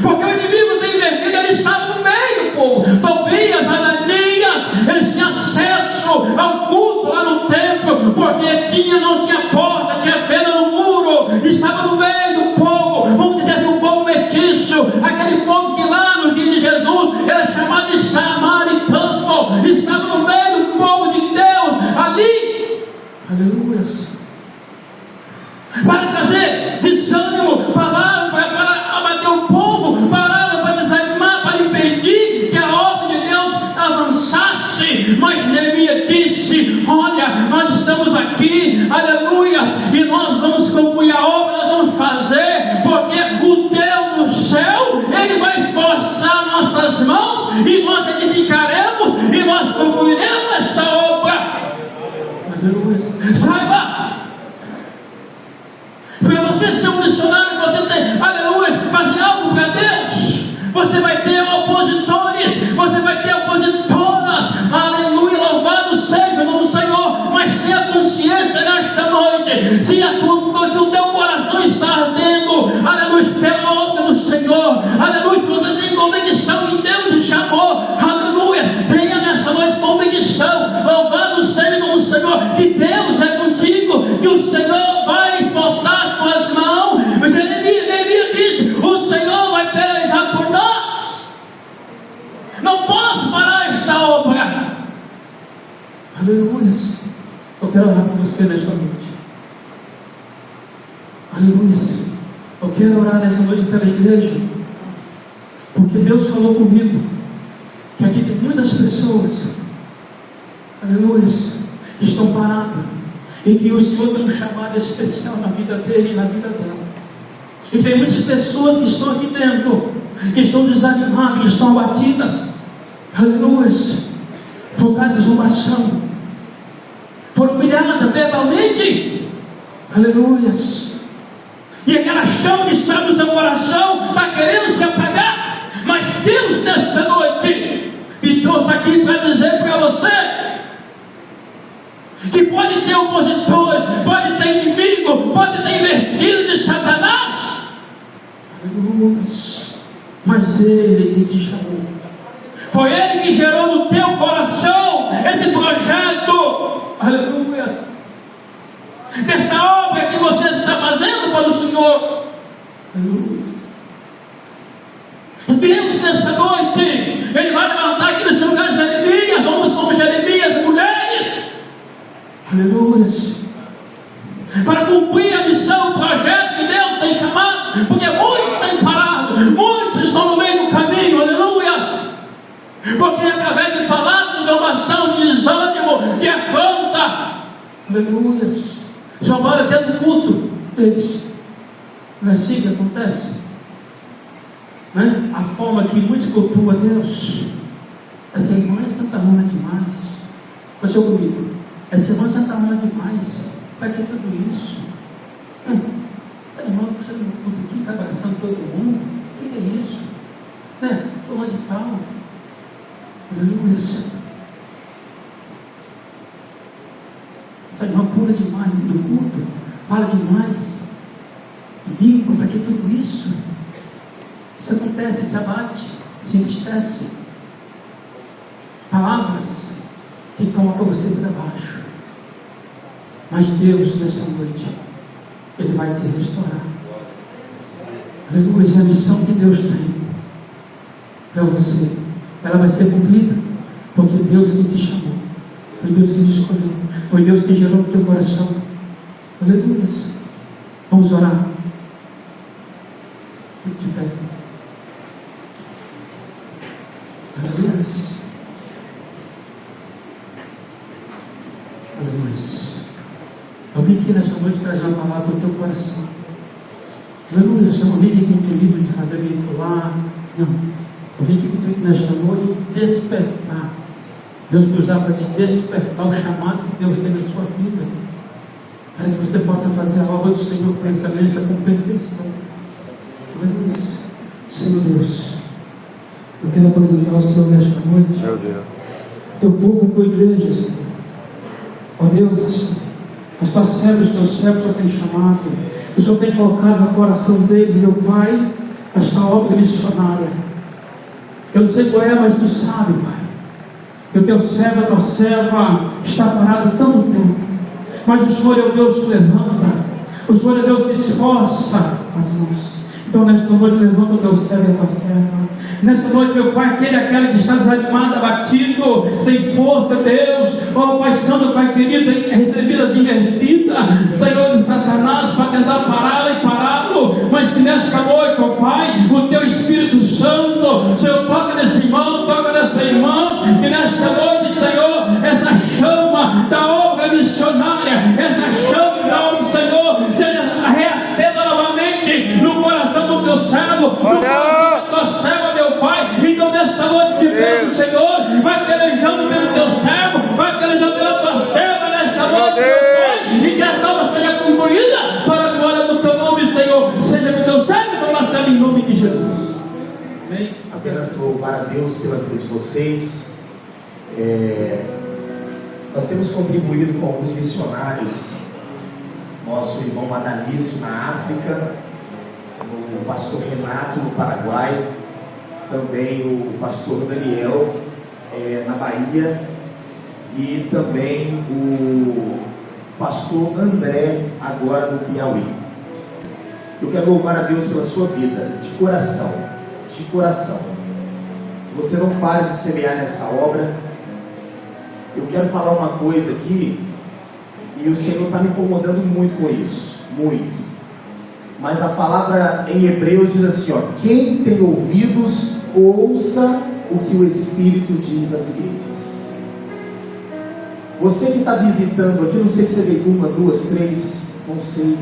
porque o inimigo tem investido, ele estava no meio, povo. Tobias, Ananias, eles tinham acesso ao culto lá no templo, porque não tinha porta, tinha fenda no muro, estava no meio do povo, vamos dizer assim, um povo metício, aquele povo que lá nos dias de Jesus era chamado de samaritano, estava no meio do povo de Deus, ali, aleluia, para trazer desânimo, palavra para abater o povo, palavra para desanimar, para impedir que a obra de Deus avançasse. Mas Neemias disse: olha, nós estamos aqui, aleluia, e nós vamos concluir a obra, nós vamos fazer, porque o Deus do céu, Ele vai esforçar nossas mãos, e nós edificaremos, e nós concluiremos esta obra. Aleluia. Saiba, para você ser um missionário, você tem, aleluia, fazer algo para Deus, você vai ter opositores, você vai ter opositoras, aleluia, louvado seja o nome do Senhor, mas tenha consciência nesta noite, se o teu coração está ardendo, aleluia, pela obra do Senhor, aleluia, você tem convicção em Deus te chamou, aleluia, tenha nesta noite convicção, louvado seja o nome do Senhor, que Deus é contigo, que o Senhor vai esforçar as tuas mãos. Mas Neemias disse: o Senhor vai pelejar por nós, não posso parar esta obra. Aleluia. Eu quero orar por você nesta noite. Aleluia. Eu quero orar nesta noite pela igreja, porque Deus falou comigo que aqui tem muitas pessoas, aleluia, que estão paradas, e que o Senhor tem um chamado especial na vida dele e na vida dela. E tem muitas pessoas que estão aqui dentro, que estão desanimadas, que estão abatidas, aleluia, focadas em zombação, foram humilhadas verbalmente, aleluia, e aquela chama que está no seu coração está querendo se apagar, mas Deus nesta noite me trouxe aqui para dizer para você que pode ter ter opositores, pode ter inimigo, pode ter investido de Satanás. Aleluia. Mas Ele que te chamou. Foi Ele que gerou no teu coração esse projeto. Aleluia. Desta obra que você está fazendo para o Senhor. Aleluia. Deus, nesta noite, Ele vai levantar aqui nesse lugar Jeremias, homens como Jeremias, mulheres. Aleluia. Para cumprir a missão, o projeto que Deus tem chamado, porque muitos têm parado, muitos estão no meio do caminho. Aleluia. Porque através de palavras de oração, de desânimo, de afronta, aleluia, só vai até no culto deles. Não é assim que acontece? Né? A forma que muitos cultuam a Deus. Essa irmã é Santa Ana demais. Passou comigo. Essa irmã é Santa Ana demais. Para que tudo isso? Essa irmã, você não culto aqui, está abraçando todo mundo. O que é isso? Né? Forma de tal. Aleluia. Essa irmã pula demais do culto, fala demais, limpa, para que tudo isso? Isso acontece, se abate, se entristece. Palavras que colocam você para baixo. Mas Deus, nessa noite, Ele vai te restaurar. Aleluia, é a missão que Deus tem para você. Ela vai ser cumprida, porque Deus que te chamou, foi Deus que te escolheu, foi Deus que gerou no teu coração. Aleluia. Vamos orar. Fique de pé. Aleluia. Aleluia. Eu vim aqui nessa noite trazer uma palavra para o teu coração. Aleluia. Eu não vim aqui com o livro de fazer vincular. Não. Eu vim aqui nesta noite despertar. Deus me usar para te despertar o chamado que Deus tem na sua vida. Para que você possa fazer a obra do Senhor com excelência, com perfeição. Aleluia. Senhor Deus, eu quero apresentar ao Senhor nesta noite. Meu Deus. Teu povo, tua igreja, Senhor. Ó Deus, as tuas servas, os teus servos, o Senhor tem chamado. O Senhor tem colocado no coração deles, meu Pai, esta obra missionária. Eu não sei qual é, mas tu sabe, Pai, que o teu servo, a tua serva está parado tanto tempo, mas o Senhor é o Deus que levanta, o Senhor é o Deus que esforça as mãos. Então nesta noite levanta o teu servo e a tua serva. Nesta noite, meu Pai, aquele que está desanimado, abatido, sem força, Deus, ó Pai Santo, Pai querido, tem recebido as investidas, Senhor, de Satanás, para tentar pará-lo e pará-lo, mas que nesta noite, ó Pai, o teu Espírito Santo, Senhor, toca nesse irmão, toca nessa irmã, que nesta noite, Senhor, essa chama da obra missionária, essa chama da obra do Senhor, seja reacenda novamente no coração do teu servo, no coração da tua serva, meu Pai. Então nesta noite de Deus, Senhor, vai pelejando pelo teu servo, vai pelejando pela tua serva nesta noite, meu Pai, e que esta obra seja concluída para a glória do teu nome, Senhor. Seja com teu servo e com nossa em nome de Jesus. Amém. Apenas louvar a Deus pela vida de vocês. Nós temos contribuído com alguns missionários. Nosso irmão Adalício na África, o pastor Renato no Paraguai, também o pastor Daniel na Bahia, e também o pastor André agora no Piauí. Eu quero louvar a Deus pela sua vida, de coração, de coração. Que você não pare de semear nessa obra. Eu quero falar uma coisa aqui, e o Senhor está me incomodando muito com isso, muito. Mas a palavra em Hebreus diz assim, ó: quem tem ouvidos, ouça o que o Espírito diz às igrejas. Você que está visitando aqui, não sei se você veio 1, 2, 3, não sei.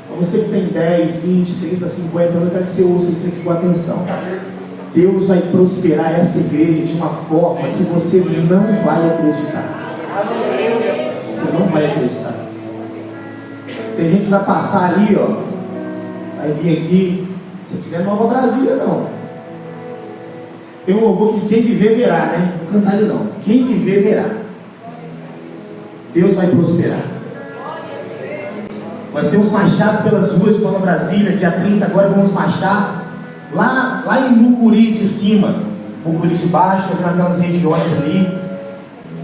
Mas você que tem 10, 20, 30, 50, eu quero que você ouça isso aqui com atenção. Deus vai prosperar essa igreja de uma forma que você não vai acreditar. Você não vai acreditar. Tem gente que vai passar ali, ó, vai vir aqui. Isso aqui não é Nova Brasília, não. Tem um louvor que quem viver verá, né? Não vou cantar ele não. Quem viver verá. Deus vai prosperar. Nós temos marchados pelas ruas de Nova Brasília, dia 30, agora vamos marchar lá em Mucuri de cima, Mucuri de baixo, naquelas regiões ali.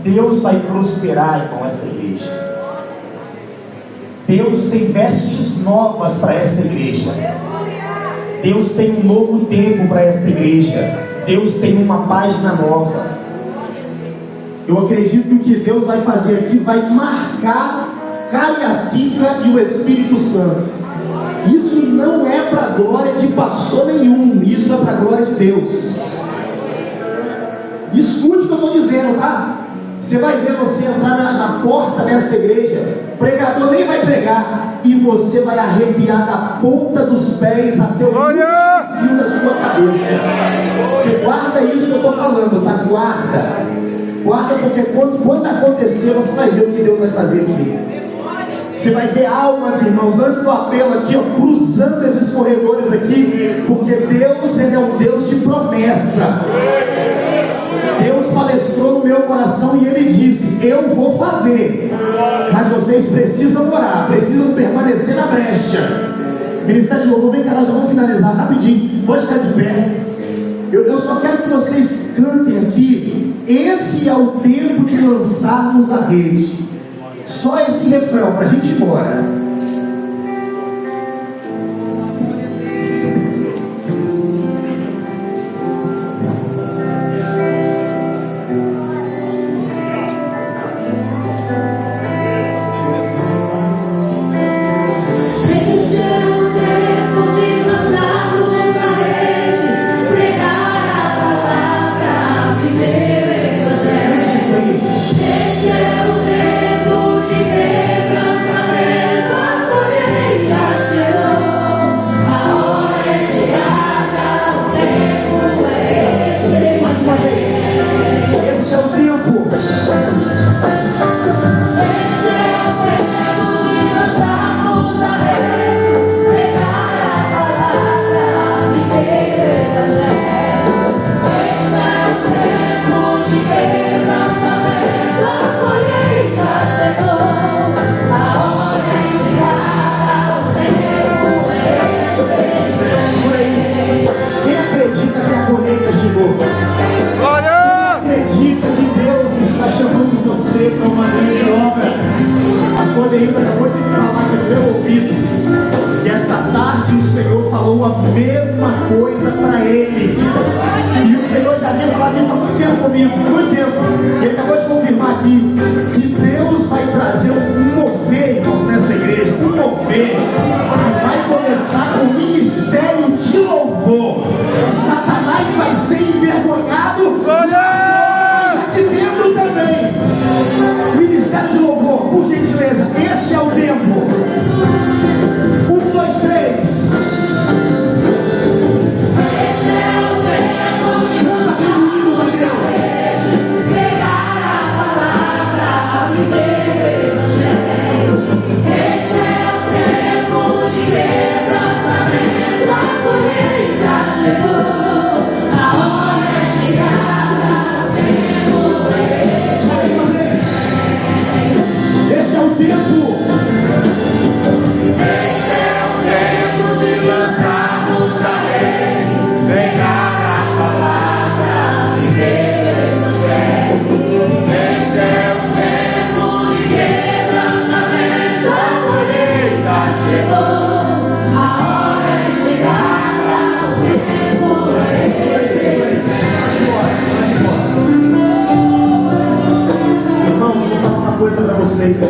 Deus vai prosperar, irmão, essa igreja. Deus tem vestes novas para essa igreja. Deus tem um novo tempo para esta igreja. Deus tem uma página nova. Eu acredito que o que Deus vai fazer aqui vai marcar Cariacica e o Espírito Santo. Isso não é para a glória de pastor nenhum, isso é para a glória de Deus. Escute o que eu estou dizendo, tá? Você vai ver você entrar na porta dessa igreja, o pregador nem vai pregar, e você vai arrepiar da ponta dos pés até o fio da sua cabeça. Você guarda isso que eu estou falando, tá? Guarda, porque quando acontecer, você vai ver o que Deus vai fazer aqui. Você vai ver almas, irmãos, antes do apelo aqui, ó, cruzando esses corredores aqui, porque Deus, Ele é um Deus de promessa. Deus palestrou no meu coração e Ele disse: eu vou fazer, mas vocês precisam orar, precisam permanecer na brecha. Ministério de louvor, vem cá, nós vamos finalizar rapidinho, pode ficar de pé. Eu só quero que vocês cantem aqui. Esse é o tempo de lançarmos a rede. Só esse refrão para a gente ir embora.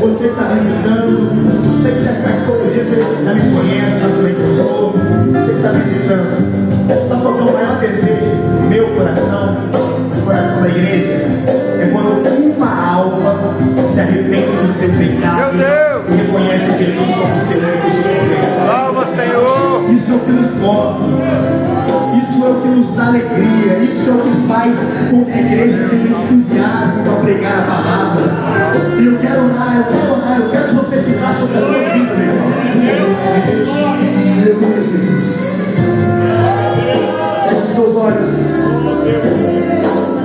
Você que está visitando, você que já está todo dia, você já me conhece, sabe como é que eu sou. Você que está visitando, só porque o maior desejo do meu coração, do coração da igreja, é quando uma alma se arrepende do seu pecado e reconhece Jesus como seu único suficiente. Salva, Senhor! Isso é o que nos move, isso é o que nos dá alegria, isso é o que faz com que a igreja tenha entusiasmo para pregar a palavra. E eu quero orar, eu quero profetizar sobre a tua vida, meu irmão. Aleluia, Jesus. Feche seus olhos.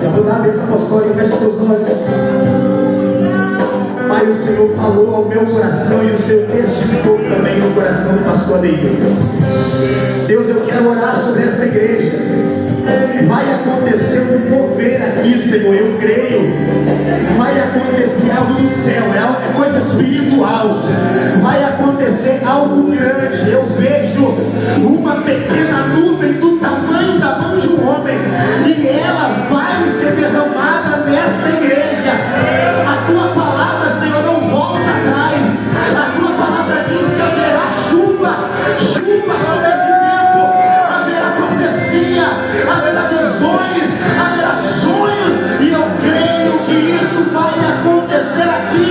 Eu vou dar a bênção apostólica, feche seus olhos. Pai, o Senhor falou ao meu coração e o Senhor testificou também no coração do pastor Adeilton. Deus, eu quero orar sobre essa igreja. Vai acontecer um mover aqui, Senhor, eu creio. Vai acontecer algo do céu, é coisa espiritual. Vai acontecer algo grande. Eu vejo uma pequena nuvem do tamanho da mão de um homem, e ela vai ser derramada nessa igreja. A tua palavra, Senhor, não volta atrás. A tua palavra diz que haverá chuva sobre esse tempo, haverá profecia, haverá visões, haverá sonhos, e eu creio que isso vai acontecer aqui.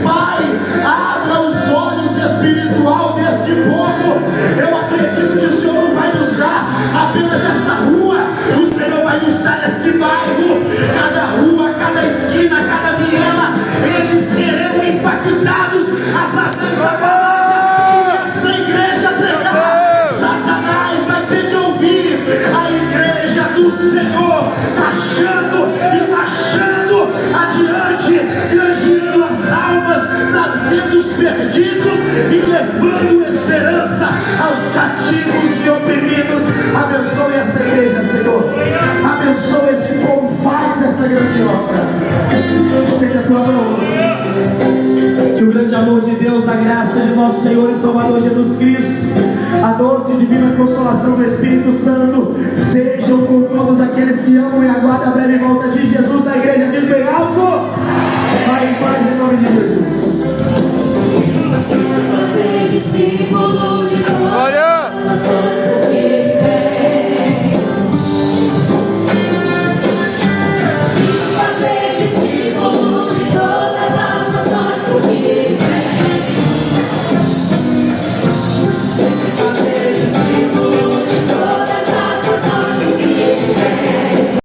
Pai, abra os olhos espirituais deste povo. Eu acredito que o Senhor não vai nos dar apenas essa rua, o Senhor vai nos dar esse bairro, cada rua, cada esquina, cada viela, eles serão impactados através da palavra que essa igreja pregar. Satanás vai ter que ouvir a igreja do Senhor marchando e marchando adiante, granjeando as almas, trazendo os perdidos e levando esperança aos cativos e oprimidos. Abençoe essa igreja, Senhor. Abençoe este povo, faz essa grande obra. Seja a tua mão. Que o grande amor de Deus, a graça de nosso Senhor e Salvador Jesus Cristo, a doce e divina consolação do Espírito Santo, sejam com todos aqueles que amam e aguardam a breve volta de Jesus. A igreja diz bem alto: vai em paz em nome de Jesus.